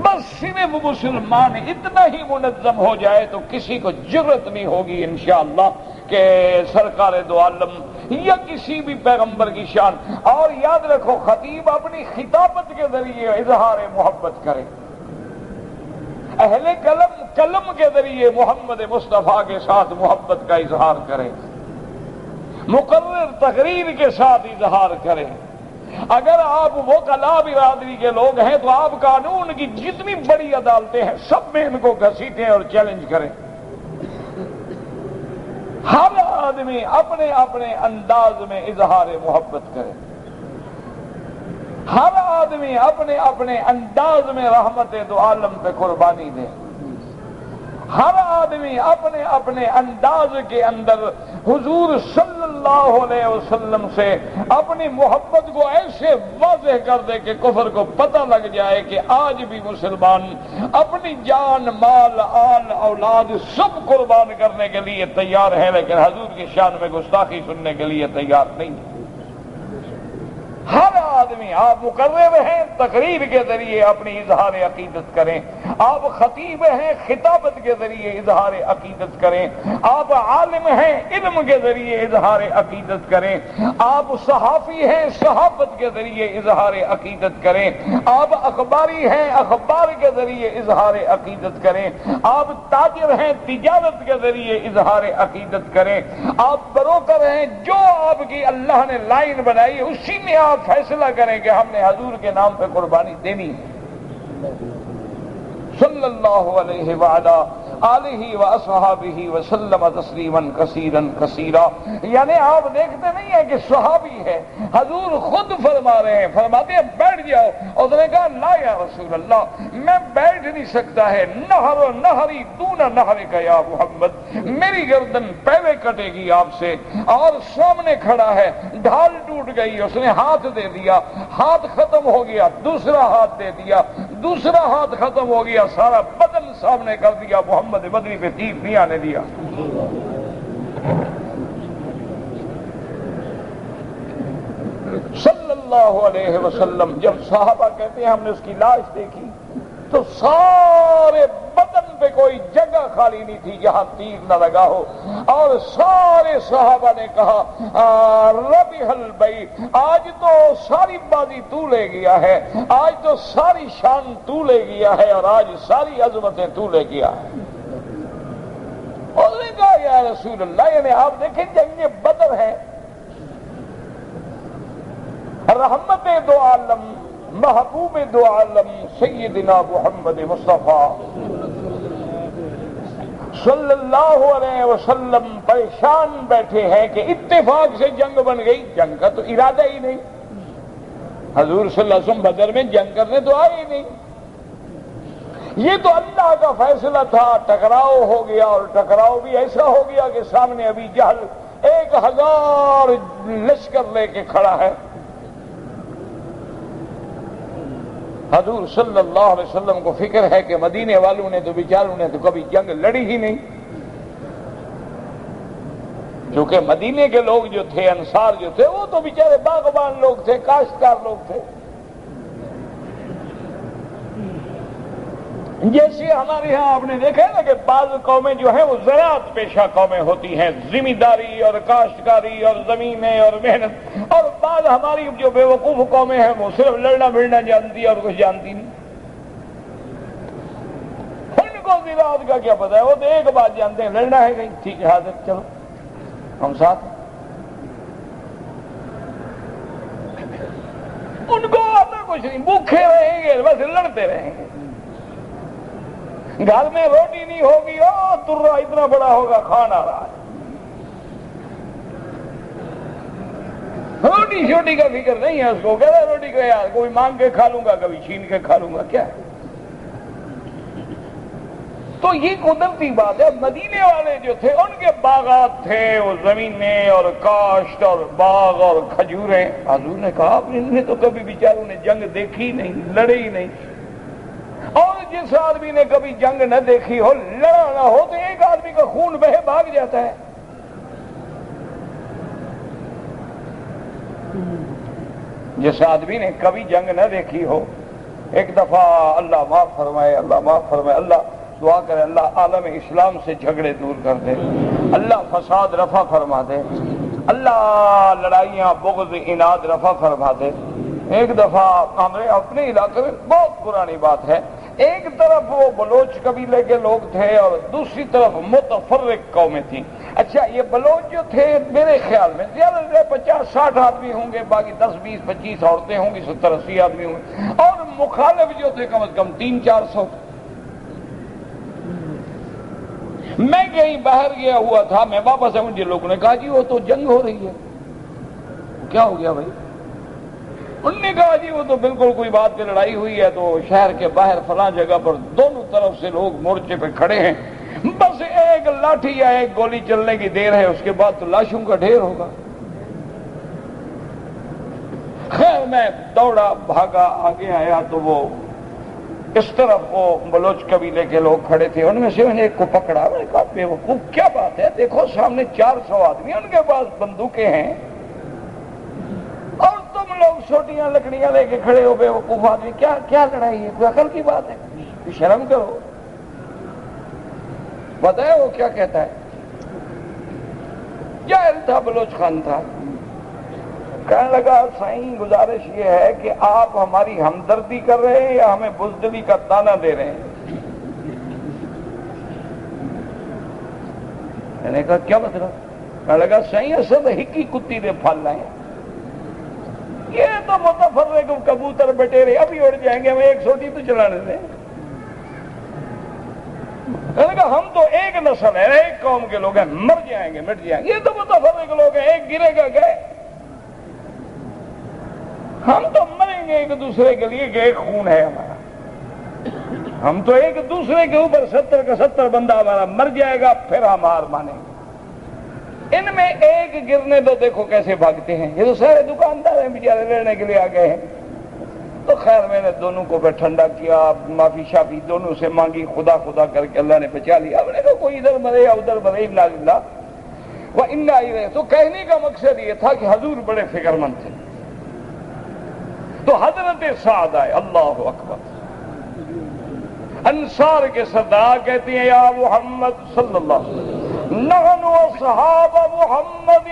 بس صرف مسلمان اتنا ہی منظم ہو جائے تو کسی کو جرت نہیں ہوگی انشاءاللہ کہ سرکار دو عالم یا کسی بھی پیغمبر کی شان. اور یاد رکھو خطیب اپنی خطابت کے ذریعے اظہار محبت کرے، اہل قلم کے ذریعے محمد مصطفیٰ کے ساتھ محبت کا اظہار کرے، مقرر تقریر کے ساتھ اظہار کرے. اگر آپ وہ کلا برادری کے لوگ ہیں تو آپ قانون کی جتنی بڑی عدالتیں ہیں سب میں ان کو گھسیٹیں اور چیلنج کریں. ہر آدمی اپنے اپنے انداز میں اظہار محبت کرے، ہر آدمی اپنے اپنے انداز میں رحمت دو عالم پہ قربانی دے، ہر آدمی اپنے اپنے انداز کے اندر حضور صلی اللہ علیہ وسلم سے اپنی محبت کو ایسے واضح کر دے کہ کفر کو پتہ لگ جائے کہ آج بھی مسلمان اپنی جان، مال، آل، اولاد سب قربان کرنے کے لیے تیار ہیں، لیکن حضور کی شان میں گستاخی سننے کے لیے تیار نہیں. ہر آدمی، آپ مقرر ہیں تقریر کے ذریعے اپنی اظہار عقیدت کریں، آپ خطیب ہیں خطابت کے ذریعے اظہار عقیدت کریں، آپ عالم ہیں علم کے ذریعے اظہار عقیدت کریں، آپ صحافی ہیں صحافت کے ذریعے اظہار عقیدت کریں، آپ اخباری ہیں اخبار کے ذریعے اظہار عقیدت کریں، آپ تاجر ہیں تجارت کے ذریعے اظہار عقیدت کریں، آپ بروکر ہیں، جو آپ کی اللہ نے لائن بنائی اسی میں آپ فیصلہ کریں کہ ہم نے حضور کے نام پہ قربانی دینی ہے. صلی اللہ علیہ وعلا آلہ واصحابہ وسلم تسلیما کثیرا کثیرا. یعنی آپ دیکھتے نہیں ہیں کہ صحابی ہے، حضور خود فرما رہے ہیں، فرماتے ہیں بیٹھ جاؤ. اس نے کہا لا یا رسول اللہ میں بیٹھ نہیں سکتا ہے، نہر نہری دون نہرک یا محمد، میری گردن پہلے کٹے گی آپ سے. اور سامنے کھڑا ہے، ڈھال ٹوٹ گئی، اس نے ہاتھ دے دیا، ہاتھ ختم ہو گیا، دوسرا ہاتھ دے دیا، دوسرا ہاتھ ختم ہو گیا، سارا بدن سامنے کر دیا، محمد مدنی پہ تیر نہیں آنے دیا. صلی اللہ علیہ وسلم. جب صحابہ کہتے ہیں ہم نے اس کی لاش دیکھی تو سارے بدن پہ کوئی جگہ خالی نہیں تھی جہاں تیر نہ لگا ہو، اور سارے صحابہ نے کہا ربح البیع، آج تو ساری بازی تو لے گیا ہے، آج تو ساری شان تو لے گیا ہے، اور آج ساری عظمتیں تو لے گیا ہے. اور نے کہا یا رسول اللہ یعنی آپ دیکھیں جنگ بدر ہے، رحمت دو عالم محبوب دو عالم سیدنا محمد مصطفیٰ صلی اللہ علیہ وسلم پریشان بیٹھے ہیں کہ اتفاق سے جنگ بن گئی، جنگ کا تو ارادہ ہی نہیں، حضور صلی اللہ علیہ وسلم بدر میں جنگ کرنے تو آئے ہی نہیں، یہ تو اللہ کا فیصلہ تھا، ٹکراؤ ہو گیا، اور ٹکراؤ بھی ایسا ہو گیا کہ سامنے ابھی جہل 1000 لشکر لے کے کھڑا ہے۔ حضور صلی اللہ علیہ وسلم کو فکر ہے کہ مدینے والوں نے تو بیچاروں نے تو کبھی جنگ لڑی ہی نہیں، کیونکہ مدینے کے لوگ جو تھے، انصار جو تھے، وہ تو بیچارے باغبان لوگ تھے، کاشتکار لوگ تھے۔ جیسے ہمارے ہاں آپ نے دیکھا نا کہ بعض قومیں جو ہیں وہ زراعت پیشہ قومیں ہوتی ہیں، ذمہ داری اور کاشتکاری اور زمینیں اور محنت، اور بعض ہماری جو بے وقوف قومیں ہیں وہ صرف لڑنا بھڑنا جانتی ہے اور کچھ جانتی نہیں۔ ان کو زراعت کا کیا پتہ ہے، وہ تو ایک بات جانتے ہیں، لڑنا ہے کہیں، ٹھیک ہے حاضر، چلو ہم ساتھ۔ ان کو آتا کچھ نہیں، بھوکے رہیں گے، بس لڑتے رہیں گے۔ گھر میں روٹی نہیں ہوگی، او ترا اتنا بڑا ہوگا کھانا رہا ہے، روٹی شوٹی کا فکر نہیں ہے اس کو، کہتا ہے روٹی کا یار کوئی مانگ کے کھا لوں گا، کبھی چھین کے کھا لوں گا، کیا ہے؟ تو یہ قدرتی بات ہے۔ مدینے والے جو تھے ان کے باغات تھے، وہ زمینیں اور کاشت اور باغ اور کھجوریں۔ حضور نے کہا ان نے تو کبھی بیچاروں نے جنگ دیکھی نہیں، لڑے ہی نہیں، اور جس آدمی نے کبھی جنگ نہ دیکھی ہو، لڑا نہ ہو، تو ایک آدمی کا خون بہے بھاگ جاتا ہے۔ جس آدمی نے کبھی جنگ نہ دیکھی ہو، ایک دفعہ اللہ معاف فرمائے، اللہ معاف فرمائے، اللہ دعا کرے اللہ عالم اسلام سے جھگڑے دور کر دے، اللہ فساد رفع فرما دے، اللہ لڑائیاں بغض اناد رفع فرما دے۔ ایک دفعہ ہمارے اپنے علاقے میں بہت پرانی بات ہے، ایک طرف وہ بلوچ قبیلے کے لوگ تھے اور دوسری طرف متفرق قومیں تھیں۔ اچھا یہ بلوچ جو تھے میرے خیال میں زیادہ سے 50-60 آدمی ہوں گے، باقی 10-20-25 عورتیں ہوں گی، 70-80 آدمی ہوں گے، اور مخالف جو تھے کم از کم 300-400۔ میں کہیں باہر گیا ہوا تھا، میں واپس آؤں، جن لوگوں نے کہا جی وہ تو جنگ ہو رہی ہے۔ کیا ہو گیا بھائی؟ انہوں نے کہا جی وہ تو بالکل کوئی بات پہ لڑائی ہوئی ہے، تو شہر کے باہر فلاں جگہ پر دونوں طرف سے لوگ مورچے پہ کھڑے ہیں، بس ایک لاٹھی یا ایک گولی چلنے کی دیر ہے، اس کے بعد تو لاشوں کا ڈھیر ہوگا۔ خیر میں دوڑا بھاگا، آگے آیا تو وہ اس طرف وہ بلوچ قبیلے کے لوگ کھڑے تھے، ان میں سے میں نے ایک کو پکڑا، میں نے کہا بے وقوف کیا بات ہے، دیکھو سامنے 400 آدمی، ان کے پاس بندوقیں ہیں اور تم لوگ چھوٹیاں لکڑیاں لے کے کھڑے ہو، بے وقوف آدمی، کیا لڑائی ہے، کوئی عقل کی بات ہے، شرم کرو۔ پتہ ہے وہ کیا کہتا ہے؟ جاہل تھا، بلوچ خان تھا، کہنے لگا سائیں گزارش یہ ہے کہ آپ ہماری ہمدردی کر رہے ہیں یا ہمیں بزدلی کا تانا دے رہے ہیں؟ میں نے کہا کیا مطلب؟ کہنے لگا سائیں اصل ہکی کتی دے پھل لائیں، یہ تو متفرق کبوتر بٹیرے ابھی اڑ جائیں گے، ہمیں ایک سوٹی تو چلانے دیں۔ میں نے کہا ہم تو ایک نسل ہے، ایک قوم کے لوگ ہیں، مر جائیں گے مٹ جائیں گے، یہ تو متفرق لوگ ہیں، ایک گرے گا گئے، ہم تو مریں گے ایک دوسرے کے لیے کہ ایک خون ہے ہمارا، ہم تو ایک دوسرے کے اوپر 70 کا 70 بندہ ہمارا مر جائے گا، پھر ہم ہار مانیں گے۔ ان میں ایک گرنے تو دیکھو کیسے بھاگتے ہیں، یہ تو سارے دکاندار ہیں بیچارے لڑنے کے لیے آ گئے ہیں۔ تو خیر میں نے دونوں کو پھر ٹھنڈا کیا، معافی شافی دونوں سے مانگی، خدا خدا کر کے اللہ نے بچا لیا۔ ہم نے کہا کوئی ادھر مرے یا ادھر مرے، انا للہ و انا الیہ۔ تو کہنے کا مقصد یہ تھا کہ حضور بڑے فکر مند تھے۔ تو حضرت سعد آئے، اللہ اکبر، انصار کے سردار کہتے ہیں یا محمد صلی اللہ علیہ وسلم نحن اصحاب محمد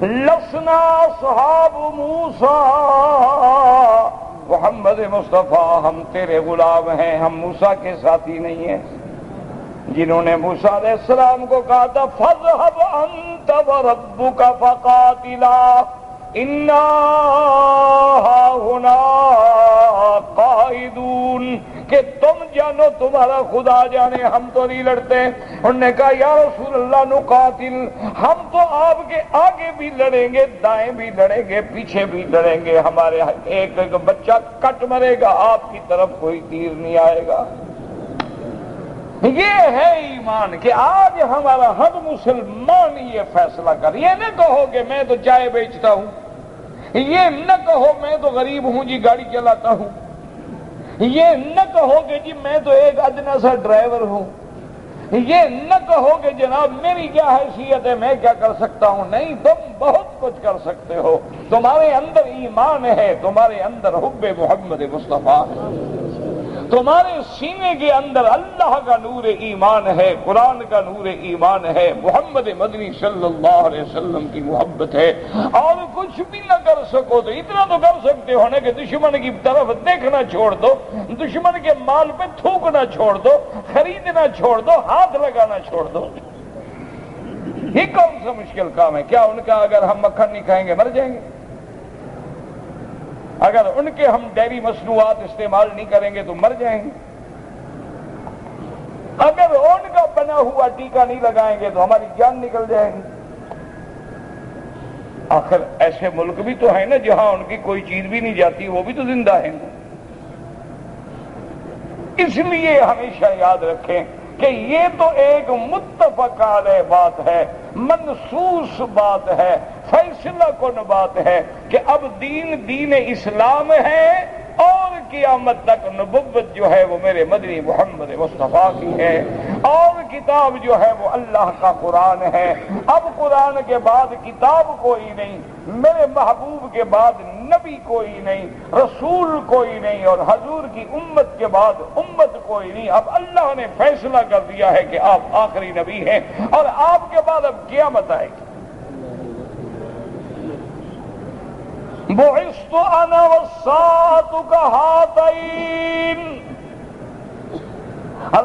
لسنا اصحاب موسیٰ، محمد مصطفیٰ ہم تیرے غلام ہیں، ہم موسیٰ کے ساتھی نہیں ہیں، جنہوں نے موسیٰ علیہ السلام کو کہا تھا فَاذْهَبْ أَنْتَ وَرَبُّكَ فَقَاتِلَا إِنَّا هَاهُنَا قَاعِدُونَ، کہ تم جانو تمہارا خدا جانے ہم تو نہیں لڑتے. انہوں نے کہا یا رسول اللہ نقاتل، ہم تو آپ کے آگے بھی لڑیں گے، دائیں بھی لڑیں گے، پیچھے بھی لڑیں گے، ہمارے ایک ایک بچہ کٹ مرے گا، آپ کی طرف کوئی تیر نہیں آئے گا. یہ ہے ایمان کہ آج ہمارا ہر مسلمان یہ فیصلہ کر. یہ نہ کہو کہ میں تو چائے بیچتا ہوں، یہ نہ کہو میں تو غریب ہوں جی گاڑی چلاتا ہوں، یہ نہ کہو کہ جی میں تو ایک ادنا سا ڈرائیور ہوں، یہ نہ کہو کہ جناب میری کیا حیثیت ہے، میں کیا کر سکتا ہوں. نہیں، تم بہت کچھ کر سکتے ہو. تمہارے اندر ایمان ہے، تمہارے اندر حب محمد مصطفیٰ ہے، تمہارے سینے کے اندر اللہ کا نور ایمان ہے، قرآن کا نور ایمان ہے، محمد مدنی صلی اللہ علیہ وسلم کی محبت ہے. اور کچھ بھی نہ کر سکو تو اتنا تو کر سکتے ہو نا کہ دشمن کی طرف دیکھنا چھوڑ دو، دشمن کے مال پہ تھوکنا چھوڑ دو، خریدنا چھوڑ دو، ہاتھ لگانا چھوڑ دو. یہ کون سا مشکل کام ہے؟ کیا ان کا اگر ہم مکھن نہیں کھائیں گے مر جائیں گے؟ اگر ان کے ہم ڈیری مصنوعات استعمال نہیں کریں گے تو مر جائیں گے؟ اگر ان کا بنا ہوا ٹیکا نہیں لگائیں گے تو ہماری جان نکل جائے گی. آخر ایسے ملک بھی تو ہیں نا جہاں ان کی کوئی چیز بھی نہیں جاتی، وہ بھی تو زندہ ہیں. اس لیے ہمیشہ یاد رکھیں کہ یہ تو ایک متفق علیہ بات ہے، منصوص بات ہے، فیصلہ کن بات ہے کہ اب دین اسلام ہے اور قیامت تک نبوت جو ہے وہ میرے مدنی محمد مصطفیٰ کی ہے، اور کتاب جو ہے وہ اللہ کا قرآن ہے. اب قرآن کے بعد کتاب کوئی نہیں، میرے محبوب کے بعد نبی کوئی نہیں، رسول کوئی نہیں، اور حضور کی امت کے بعد امت کوئی نہیں. اب اللہ نے فیصلہ کر دیا ہے کہ آپ آخری نبی ہیں اور آپ کے بعد اب قیامت آئے گی. بعثت انا والساعة كهاتين.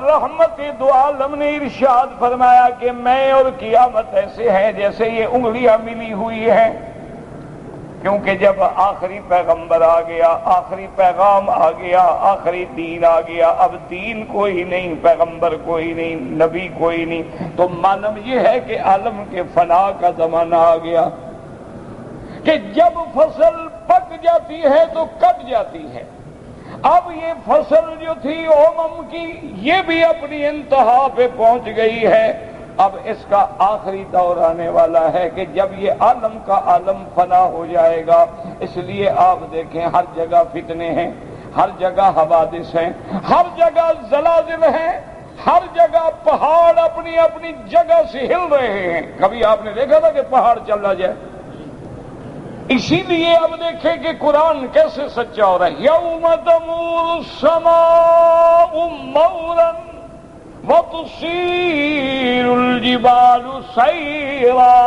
رحمت دو عالم نے ارشاد فرمایا کہ میں اور قیامت ایسے ہیں جیسے یہ انگلیاں ملی ہوئی ہیں. کیونکہ جب آخری پیغمبر آ گیا، آخری پیغام آ گیا، آخری دین آ گیا، اب دین کوئی نہیں، پیغمبر کوئی نہیں، نبی کوئی نہیں، تو معلوم یہ ہے کہ عالم کے فنا کا زمانہ آ گیا کہ جب فصل پک جاتی ہے تو کٹ جاتی ہے. اب یہ فصل جو تھی کی یہ بھی اپنی انتہا پہ پہنچ گئی ہے. اب اس کا آخری دور آنے والا ہے کہ جب یہ عالم کا عالم فنا ہو جائے گا. اس لیے آپ دیکھیں ہر جگہ فتنے ہیں، ہر جگہ حوادث ہیں، ہر جگہ زلازل ہیں، ہر جگہ پہاڑ اپنی اپنی جگہ سے ہل رہے ہیں. کبھی آپ نے دیکھا تھا کہ پہاڑ چلا جائے؟ اسی لیے اب دیکھیں کہ قرآن کیسے سچا ہو رہا ہے. یوم تمور السماء مورا وتصیر الجبال سیرا.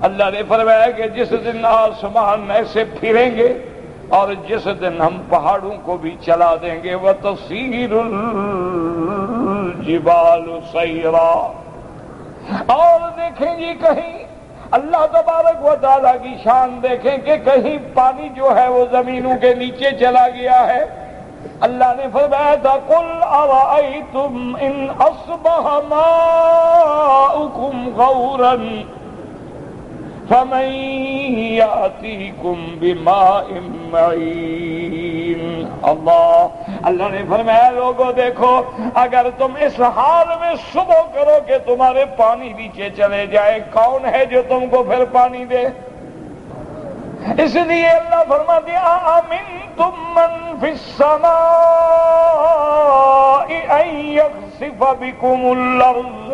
اللہ نے فرمایا کہ جس دن آسمان ایسے پھریں گے اور جس دن ہم پہاڑوں کو بھی چلا دیں گے. وتصیر الجبال سیرا. اور دیکھیں جی کہیں اللہ تبارک و تعالیٰ کی شان دیکھیں کہ کہیں پانی جو ہے وہ زمینوں کے نیچے چلا گیا ہے. اللہ نے فرمایا تھا قل ارأیتم ان اصبح ماؤکم غورا فمن یأتیکم بماء معین. اللہ نے فرمایا لوگوں دیکھو اگر تم اس حال میں صبح کرو کہ تمہارے پانی نیچے چلے جائے، کون ہے جو تم کو پھر پانی دے؟ اس لیے اللہ فرماتے ہیں آمنتم من فی السماء ان یخسف بکم الارض.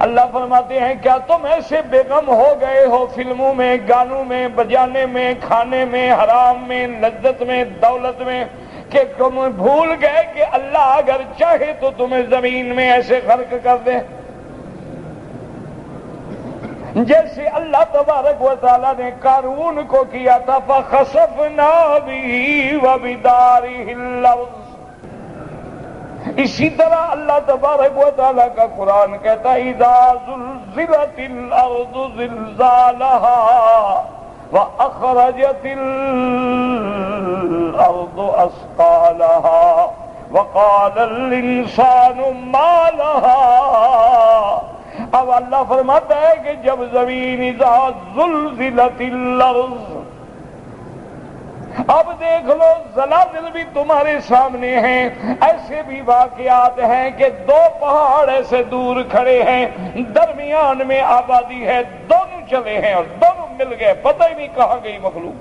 اللہ فرماتے ہیں کیا تم ایسے بے غم ہو گئے ہو فلموں میں، گانوں میں، بجانے میں، کھانے میں، حرام میں، لذت میں، دولت میں، کہ تم بھول گئے کہ اللہ اگر چاہے تو تمہیں زمین میں ایسے غرق کر دے جیسے اللہ تبارک و تعالیٰ نے قارون کو کیا تھا. فخسفنا به وبداره الارض. اسی طرح اللہ تبارک و تعالیٰ کا قرآن کہتا ہے اذا زلزلت الارض زلزالها وَأَخْرَجَتِ الْأَرْضُ أَثْقَالَهَا وَقَالَ الْإِنسَانُ مَا لَهَا۔ اب اللہ فرماتا ہے کہ جب زمین اذا زلزلت الارض، اب دیکھ لو زلازل بھی تمہارے سامنے ہیں، ایسے بھی واقعات ہیں کہ دو پہاڑ ایسے دور کھڑے ہیں، درمیان میں آبادی ہے، دونوں چلے ہیں اور دونوں مل گئے، پتہ ہی نہیں کہاں گئی مخلوق۔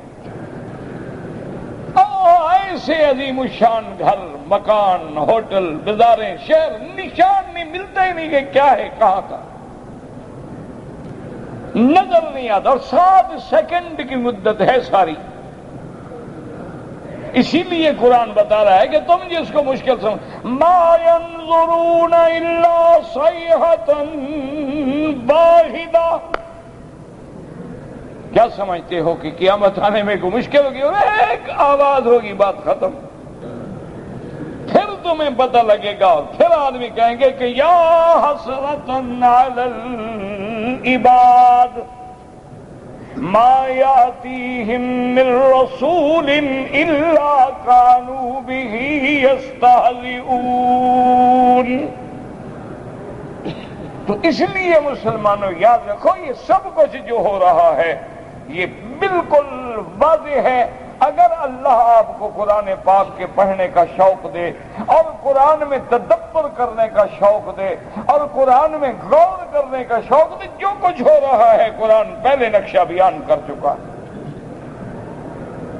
ایسے عظیم الشان گھر، مکان، ہوٹل، بازاریں، شہر، نشان نہیں ملتا ہی نہیں کہ کیا ہے کہاں کا، نظر نہیں آتا، اور 7 سیکنڈ کی مدت ہے ساری۔ اسی لیے قرآن بتا رہا ہے کہ تم جس کو مشکل سمجھ، ما ينظرون الا صيحة واحدة، کیا سمجھتے ہو کہ قیامت آنے میں کوئی مشکل ہوگی؟ اور ایک آواز ہوگی، بات ختم۔ پھر تمہیں پتہ لگے گا، اور پھر آدمی کہیں گے کہ یا حسرۃ علی العباد ما یاتیہم من رسول الا کانوا بہ یستہزئون۔ تو اس لیے مسلمانوں یاد رکھو، یہ سب کچھ جو ہو رہا ہے یہ بالکل واضح ہے۔ اگر اللہ آپ کو قرآن پاک کے پڑھنے کا شوق دے اور قرآن میں تدبر کرنے کا شوق دے اور قرآن میں غور کرنے کا شوق دے، جو کچھ ہو رہا ہے قرآن پہلے نقشہ بیان کر چکا ہے۔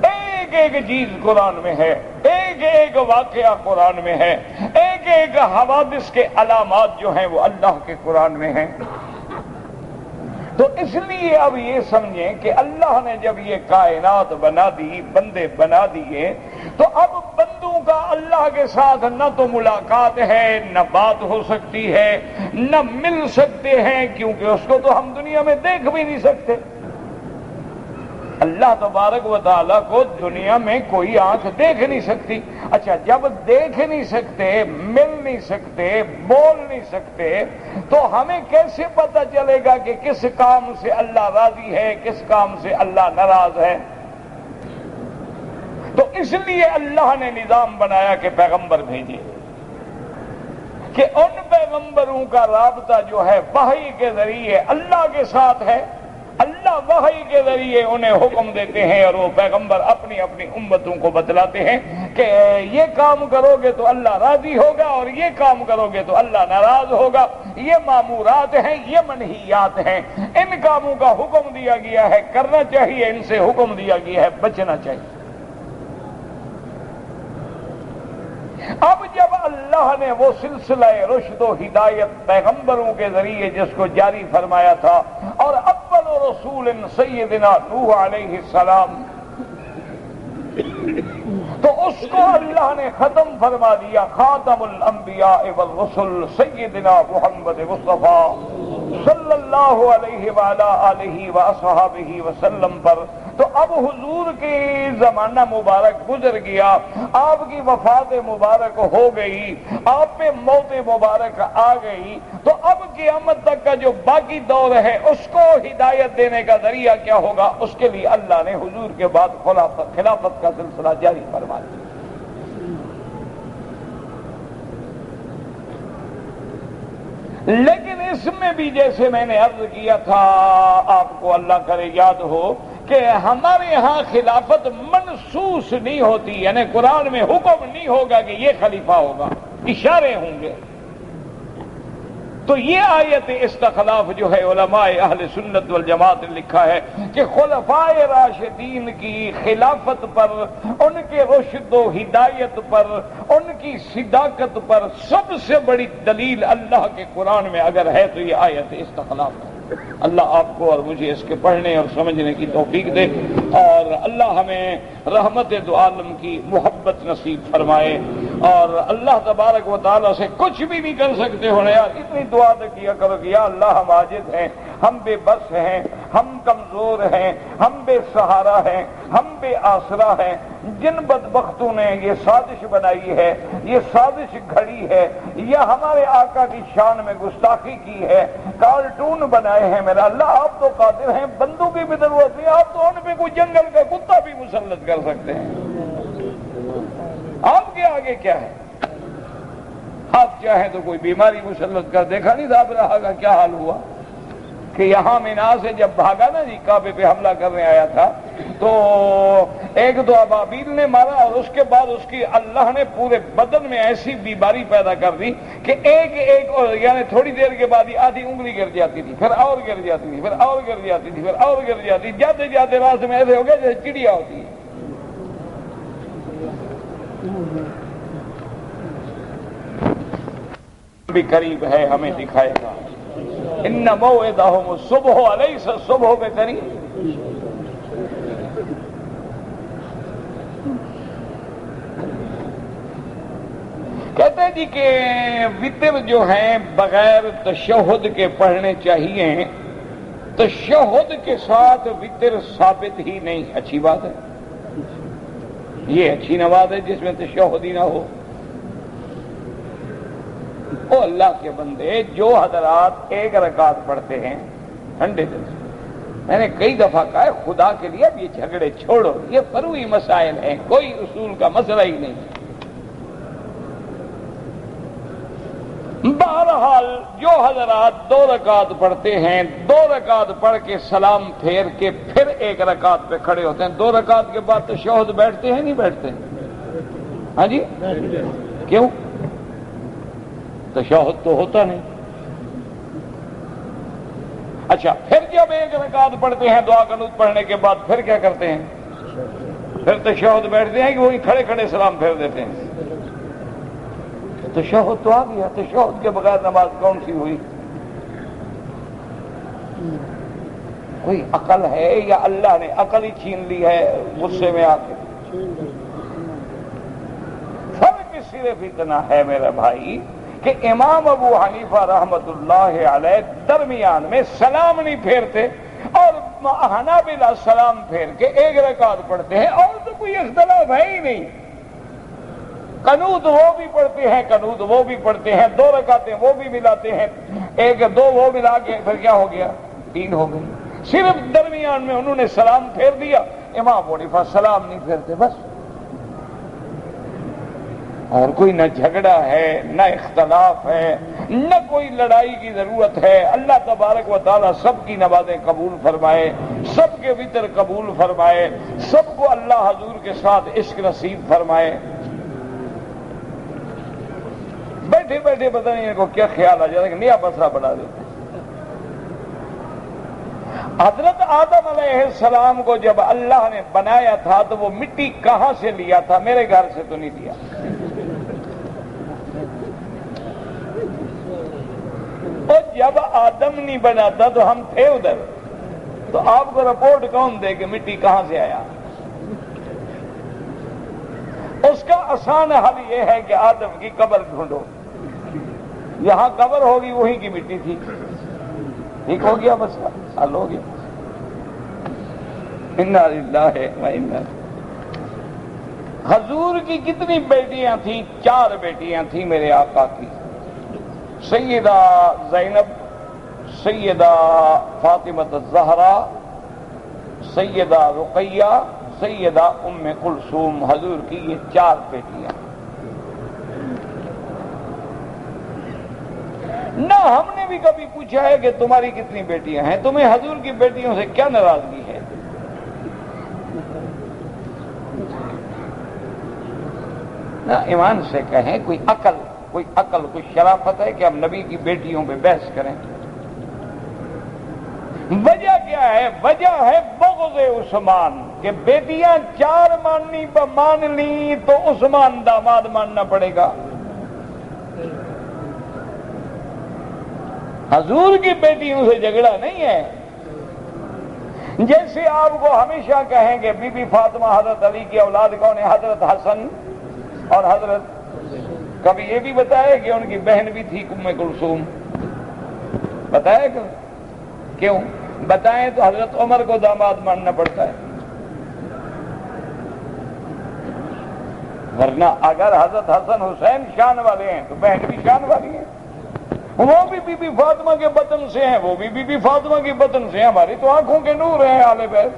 ایک ایک چیز قرآن میں ہے، ایک ایک واقعہ قرآن میں ہے، ایک ایک حوادث کے علامات جو ہیں وہ اللہ کے قرآن میں ہیں۔ تو اس لیے اب یہ سمجھیں کہ اللہ نے جب یہ کائنات بنا دی، بندے بنا دیے، تو اب بندوں کا اللہ کے ساتھ نہ تو ملاقات ہے، نہ بات ہو سکتی ہے، نہ مل سکتے ہیں، کیونکہ اس کو تو ہم دنیا میں دیکھ بھی نہیں سکتے۔ اللہ تبارک و تعالیٰ کو دنیا میں کوئی آنکھ دیکھ نہیں سکتی۔ اچھا، جب دیکھ نہیں سکتے، مل نہیں سکتے، بول نہیں سکتے، تو ہمیں کیسے پتہ چلے گا کہ کس کام سے اللہ راضی ہے، کس کام سے اللہ ناراض ہے؟ تو اس لیے اللہ نے نظام بنایا کہ پیغمبر بھیجے، کہ ان پیغمبروں کا رابطہ جو ہے وحی کے ذریعے اللہ کے ساتھ ہے۔ اللہ وحی کے ذریعے انہیں حکم دیتے ہیں اور وہ پیغمبر اپنی اپنی امتوں کو بتلاتے ہیں کہ یہ کام کرو گے تو اللہ راضی ہوگا اور یہ کام کرو گے تو اللہ ناراض ہوگا۔ یہ مامورات ہیں، یہ منہیات ہیں۔ ان کاموں کا حکم دیا گیا ہے، کرنا چاہیے، ان سے حکم دیا گیا ہے، بچنا چاہیے۔ اب جب اللہ نے وہ سلسلہ رشد و ہدایت پیغمبروں کے ذریعے جس کو جاری فرمایا تھا، اور اول رسول سیدنا نوح علیہ السلام، تو اس کو اللہ نے ختم فرما دیا خاتم الانبیاء والرسل سیدنا محمد مصطفیٰ صلی اللہ علیہ وآلہ آلہ وصحبہ وسلم پر۔ تو اب حضور کی زمانہ مبارک گزر گیا، آپ کی وفات مبارک ہو گئی، آپ پہ موت مبارک آ گئی، تو اب قیامت تک کا جو باقی دور ہے اس کو ہدایت دینے کا ذریعہ کیا ہوگا؟ اس کے لیے اللہ نے حضور کے بعد خلافت کا سلسلہ جاری فرما دیا۔ لیکن اس میں بھی جیسے میں نے عرض کیا تھا، آپ کو اللہ کرے یاد ہو کہ ہمارے ہاں خلافت منصوص نہیں ہوتی، یعنی قرآن میں حکم نہیں ہوگا کہ یہ خلیفہ ہوگا، اشارے ہوں گے۔ تو یہ آیت استخلاف جو ہے علماء اہل سنت والجماعت نے لکھا ہے کہ خلفائے راشدین کی خلافت پر، ان کے رشد و ہدایت پر، ان کی صداقت پر سب سے بڑی دلیل اللہ کے قرآن میں اگر ہے تو یہ آیت استخلاف ہے۔ اللہ آپ کو اور مجھے اس کے پڑھنے اور سمجھنے کی توفیق دے، اور اللہ ہمیں رحمت دو عالم کی محبت نصیب فرمائے، اور اللہ تبارک و تعالیٰ سے کچھ بھی نہیں کر سکتے ہو نا یار، اتنی دعا تو کیا کرو کہ یا اللہ ہم عاجز ہیں، ہم بے بس ہیں، ہم کمزور ہیں، ہم بے سہارا ہیں، ہم بے آسرا ہیں۔ جن بدبختوں نے یہ سازش بنائی ہے، یہ سازش گھڑی ہے، یا ہمارے آقا کی شان میں گستاخی کی ہے، کارٹون بنائے ہیں، میرا اللہ آپ تو قادر ہیں، بندوں کی بھی ضرورت نہیں، آپ تو ان پہ کوئی جنگل کا کتا بھی مسلط کر سکتے ہیں۔ آپ کے آگے کیا ہے؟ آپ چاہیں تو کوئی بیماری مسلط کر، دیکھا نہیں صاحب رہا کا کیا حال ہوا کہ یہاں مینا سے جب بھاگا نا جی، کعبے پہ حملہ کرنے آیا تھا، تو ایک دو ابابیل نے مارا، اور اس کے بعد اس کی اللہ نے پورے بدن میں ایسی بیماری پیدا کر دی کہ ایک اور یعنی تھوڑی دیر کے بعد ہی آدھی انگلی گر جاتی تھی، پھر اور گر جاتی تھی، پھر اور گر جاتی تھی، پھر اور گر جاتی تھی، جاتے جاتے راستے میں ایسے ہو گیا جیسے چڑیا ہوتی ہے۔ بھی قریب ہے، ہمیں دکھائے گا۔ ان موعدہم الصبح الیس الصبح بقریب۔ کہتے ہیں جی کہ وتر جو ہیں بغیر تشہد کے پڑھنے چاہیے، تشہد کے ساتھ وتر ثابت ہی نہیں۔ اچھی بات ہے، یہ اچھی نماز ہے جس میں تشہد ہی نہ ہو۔ او اللہ کے بندے، جو حضرات ایک رکعت پڑھتے ہیں ٹھنڈے دل سے، میں نے کئی دفعہ کہا ہے خدا کے لیے اب یہ جھگڑے چھوڑو، یہ فروعی مسائل ہیں، کوئی اصول کا مسئلہ ہی نہیں۔ بہرحال جو حضرات 2 رکعت پڑھتے ہیں، 2 رکعت پڑھ کے سلام پھیر کے پھر 1 رکعت پہ کھڑے ہوتے ہیں، 2 رکعت کے بعد تشہد بیٹھتے ہیں نہیں بیٹھتے؟ ہاں جی، کیوں؟ تشہد تو ہوتا نہیں۔ اچھا، پھر جب 1 رکعت پڑھتے ہیں دعا قنوت پڑھنے کے بعد پھر کیا کرتے ہیں؟ پھر تشہد بیٹھتے ہیں کہ وہی کھڑے کھڑے سلام پھیر دیتے ہیں؟ تشہد تو آ گیا، تشہد کے بغیر نماز کون سی ہوئی؟ کوئی عقل ہے یا اللہ نے عقل ہی چھین لی ہے غصے میں آ کے؟ فرق صرف اتنا ہے میرا بھائی کہ امام ابو حنیفہ رحمت اللہ علیہ درمیان میں سلام نہیں پھیرتے، اور حنابلہ سلام پھیر کے 1 رکعت پڑھتے ہیں، اور تو کوئی اختلاف ہے ہی نہیں۔ قنوت وہ بھی پڑھتے ہیں، قنوت وہ بھی پڑھتے ہیں، 2 رکعتیں وہ بھی ملاتے ہیں، 1 2 وہ ملا کے پھر کیا ہو گیا؟ 3 ہو گئی۔ صرف درمیان میں انہوں نے سلام پھیر دیا، امام ابو حنیفہ سلام نہیں پھیرتے، بس۔ اور کوئی نہ جھگڑا ہے، نہ اختلاف ہے، نہ کوئی لڑائی کی ضرورت ہے۔ اللہ تبارک و تعالی سب کی نمازیں قبول فرمائے، سب کے وتر قبول فرمائے، سب کو اللہ حضور کے ساتھ عشق نصیب فرمائے۔ بیٹھے بیٹھے پتہ نہیں ان کو کیا خیال آ جاتا ہے کہ نیا مسئلہ بنا دیتے ہیں۔ حضرت آدم علیہ السلام کو جب اللہ نے بنایا تھا تو وہ مٹی کہاں سے لیا تھا؟ میرے گھر سے تو نہیں لیا۔ اور جب آدم نہیں بنا تھا تو ہم تھے ادھر، تو آپ کو رپورٹ کون دے کہ مٹی کہاں سے آیا؟ اس کا آسان حل یہ ہے کہ آدم کی قبر ڈھونڈو، یہاں قبر ہوگی وہیں کی مٹی تھی، ٹھیک ہو گیا، بس حل ہو گیا۔ انا للہ و انا۔ حضور کی کتنی بیٹیاں تھیں؟ 4 بیٹیاں تھیں میرے آقا کی، سیدہ زینب، سیدہ فاطمہ الزہرا، سیدہ رقیہ، سیدہ ام کلثوم۔ حضور کی یہ 4 بیٹیاں۔ نہ ہم نے بھی کبھی پوچھا ہے کہ تمہاری کتنی بیٹیاں ہیں، تمہیں حضور کی بیٹیوں سے کیا ناراضگی ہے؟ نہ ایمان سے کہیں، کوئی عقل، کوئی شرافت ہے کہ ہم نبی کی بیٹیوں پہ بحث کریں؟ وجہ کیا ہے؟ وجہ ہے بغض عثمان، کہ بیٹیاں 4 مان لی تو عثمان داماد ماننا پڑے گا۔ حضور کی بیٹیوں سے جھگڑا نہیں ہے۔ جیسے آپ کو ہمیشہ کہیں کہ بی بی فاطمہ حضرت علی کی اولاد کون ہے؟ حضرت حسن اور حضرت، کبھی یہ بھی بتایا کہ ان کی بہن بھی تھی ام کلثوم؟ بتایا کیوں بتائیں تو حضرت عمر کو داماد ماننا پڑتا ہے، ورنہ اگر حضرت حسن حسین شان والے ہیں تو بہن بھی شان والی ہیں، وہ بھی بی بی فاطمہ کے بطن سے ہیں، وہ بھی بی بی فاطمہ کے بطن سے ہیں، ہماری تو آنکھوں کے نور ہیں اہل بیت،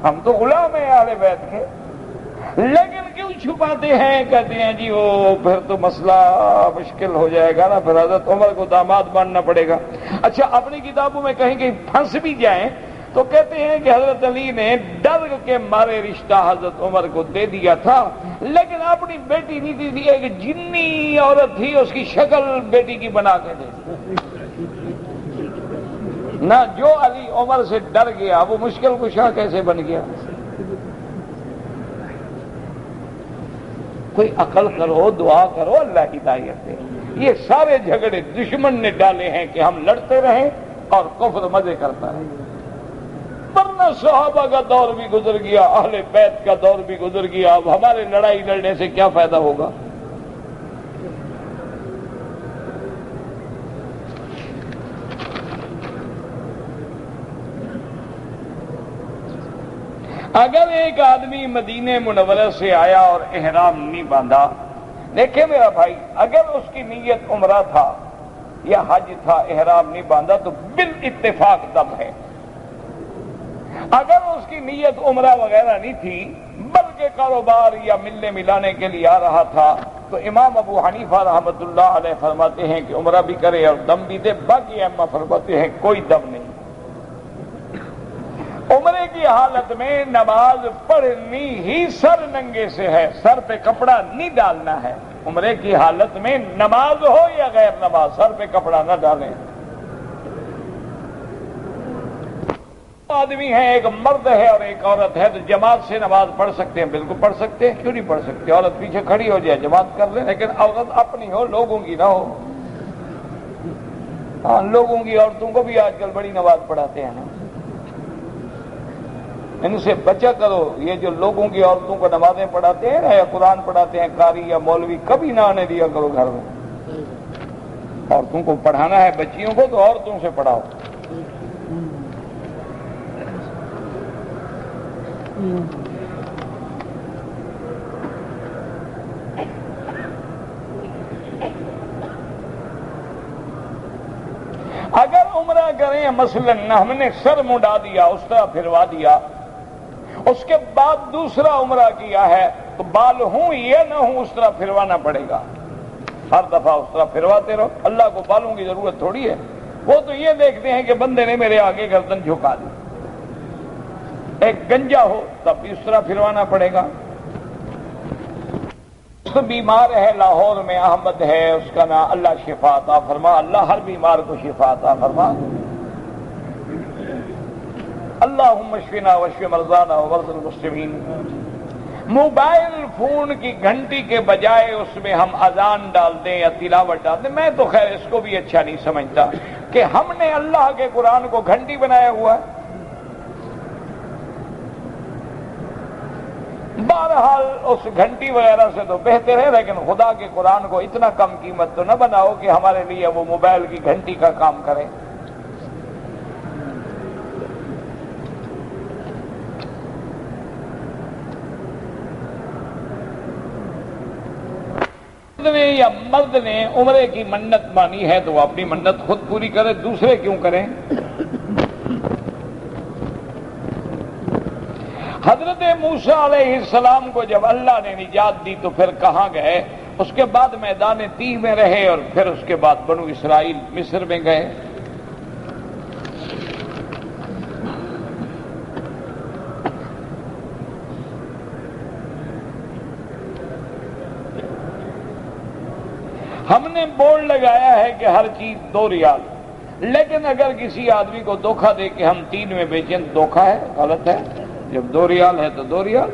ہم تو غلام ہیں اہل بیت کے، لیکن کیوں چھپاتے ہیں؟ کہتے ہیں جی وہ پھر تو مسئلہ مشکل ہو جائے گا نا، پھر حضرت عمر کو داماد ماننا پڑے گا۔ اچھا اپنی کتابوں میں کہیں کہ پھنس بھی جائیں تو کہتے ہیں کہ حضرت علی نے ڈر کے مارے رشتہ حضرت عمر کو دے دیا تھا، لیکن اپنی بیٹی نہیں دی تھی، ایک جنی عورت تھی اس کی شکل بیٹی کی بنا کے دے دی نہ، جو علی عمر سے ڈر گیا وہ مشکل کشا کیسے بن گیا؟ کوئی عقل کرو، دعا کرو، اللہ کی ہدایت دے۔ یہ سارے جھگڑے دشمن نے ڈالے ہیں کہ ہم لڑتے رہیں اور کفر مزے کرتا رہے، ورنہ صحابہ کا دور بھی گزر گیا، اہل بیت کا دور بھی گزر گیا، اب ہمارے لڑائی لڑنے سے کیا فائدہ ہوگا؟ اگر ایک آدمی مدینہ منورہ سے آیا اور احرام نہیں باندھا، دیکھیں میرا بھائی، اگر اس کی نیت عمرہ تھا یا حج تھا، احرام نہیں باندھا تو بالاتفاق دم ہے۔ اگر اس کی نیت عمرہ وغیرہ نہیں تھی بلکہ کاروبار یا ملنے ملانے کے لیے آ رہا تھا تو امام ابو حنیفہ رحمۃ اللہ علیہ فرماتے ہیں کہ عمرہ بھی کرے اور دم بھی دے، باقی ائمہ فرماتے ہیں کوئی دم نہیں۔ عمرے کی حالت میں نماز پڑھنی ہی سر ننگے سے ہے، سر پہ کپڑا نہیں ڈالنا ہے۔ عمرے کی حالت میں نماز ہو یا غیر نماز، سر پہ کپڑا نہ ڈالیں۔ آدمی ہیں، ایک مرد ہے اور ایک عورت ہے، تو جماعت سے نماز پڑھ سکتے ہیں؟ بالکل پڑھ سکتے ہیں، کیوں نہیں پڑھ سکتے؟ عورت پیچھے کھڑی ہو جائے جماعت کر لیں، لیکن عورت اپنی ہو، لوگوں کی نہ ہو۔ ہاں، لوگوں کی عورتوں کو بھی آج کل بڑی نماز پڑھاتے ہیں نا، ان سے بچا کرو۔ یہ جو لوگوں کی عورتوں کو نمازیں پڑھاتے ہیں یا قرآن پڑھاتے ہیں قاری یا مولوی، کبھی نہ آنے دیا کرو گھر میں۔ عورتوں کو پڑھانا ہے، بچیوں کو تو عورتوں سے پڑھاؤ۔ اگر عمرہ کریں مثلاً ہم نے سر منڈا دیا، اس طرح پھروا دیا، اس کے بعد دوسرا عمرہ کیا ہے تو بال ہوں یا نہ ہوں اس طرح پھروانا پڑے گا، ہر دفعہ اس طرح پھرواتے رہو۔ اللہ کو بالوں کی ضرورت تھوڑی ہے، وہ تو یہ دیکھتے ہیں کہ بندے نے میرے آگے گردن جھکا دی۔ ایک گنجا ہو تب بھی اس طرح پھروانا پڑے گا۔ بیمار ہے لاہور میں، احمد ہے اس کا نام، اللہ شفا عطا فرما، اللہ ہر بیمار کو شفا عطا فرما۔ اللہم اشفنا واشف مرضانا ومرضى المسلمین۔ موبائل فون کی گھنٹی کے بجائے اس میں ہم اذان ڈال دیں یا تلاوت ڈال دیں، میں تو خیر اس کو بھی اچھا نہیں سمجھتا کہ ہم نے اللہ کے قرآن کو گھنٹی بنایا ہوا ہے۔ بہرحال اس گھنٹی وغیرہ سے تو بہتر ہے، لیکن خدا کے قرآن کو اتنا کم قیمت تو نہ بناؤ کہ ہمارے لیے وہ موبائل کی گھنٹی کا کام کرے۔ یا مرد نے عمرے کی منت مانی ہے تو وہ اپنی منت خود پوری کرے، دوسرے کیوں کریں؟ حضرت موسیٰ علیہ السلام کو جب اللہ نے نجات دی تو پھر کہاں گئے؟ اس کے بعد میدان تیہ میں رہے اور پھر اس کے بعد بنو اسرائیل مصر میں گئے۔ ہم نے بورڈ لگایا ہے کہ ہر چیز 2 ریال، لیکن اگر کسی آدمی کو دھوکہ دے کہ ہم 3 میں بیچیں تو دھوکہ ہے، غلط ہے۔ جب 2 ریال ہے تو 2 ریال۔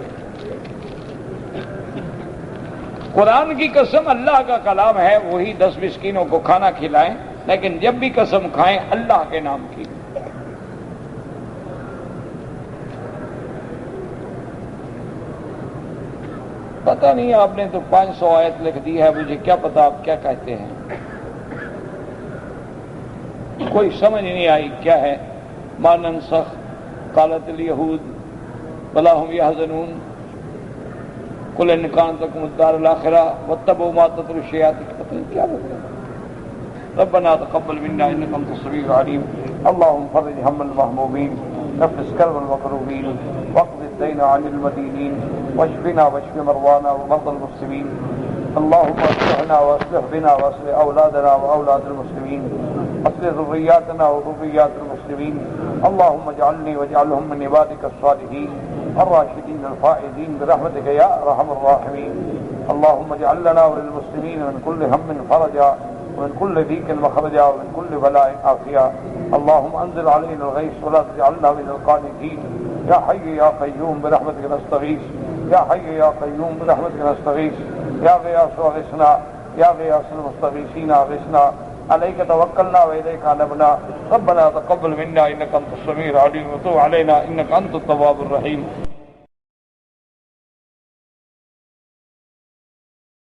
قرآن کی قسم اللہ کا کلام ہے، وہی 10 مسکینوں کو کھانا کھلائیں، لیکن جب بھی قسم کھائیں اللہ کے نام کی۔ پتہ نہیں آپ نے تو 500 آیت لکھ دی ہے، مجھے کیا پتا آپ کیا کہتے ہیں۔ کوئی سمجھ نہیں آئی کیا ہے. ما ننسخ قالت الیہود ولا هم یحزنون قل ان کانت لکم الدار الاخرہ واتبعوا ما تتلو الشیاطین. پتہ نہیں کیا بتایا. ربنا تقبل منا انك انت السميع العليم. اللهم فرج هم المهمومين نفس كرب المكروبين واقض الدين عن المدينين واشفنا واشف مرضانا ومرضى المسلمين. اللهم اصلحنا واصلح بنا واصلح اولادنا واولاد المسلمين اصلح ذرياتنا وذريات المسلمين. اللهم اجعلني واجعلهم من عبادك الصالحين الراشدين الفائزين برحمتك يا ارحم الراحمين. اللهم اجعل لنا وللمسلمين من كل هم فرجا ومن كل ضيق مخرجا ومن كل بلاء عافيا. اللهم انزل علينا الغيث ولا تجعلنا من القانتين. يا حي يا قيوم برحمتك نستغيث. يا حي يا قيوم برحمتك نستغيث. يا غياث اغثنا. يا غياث المستغيثين اغثنا. عليك توكلنا واليك انبنا. ربنا تقبل منا انك انت السميع العليم وتب علينا انك انت التواب الرحيم.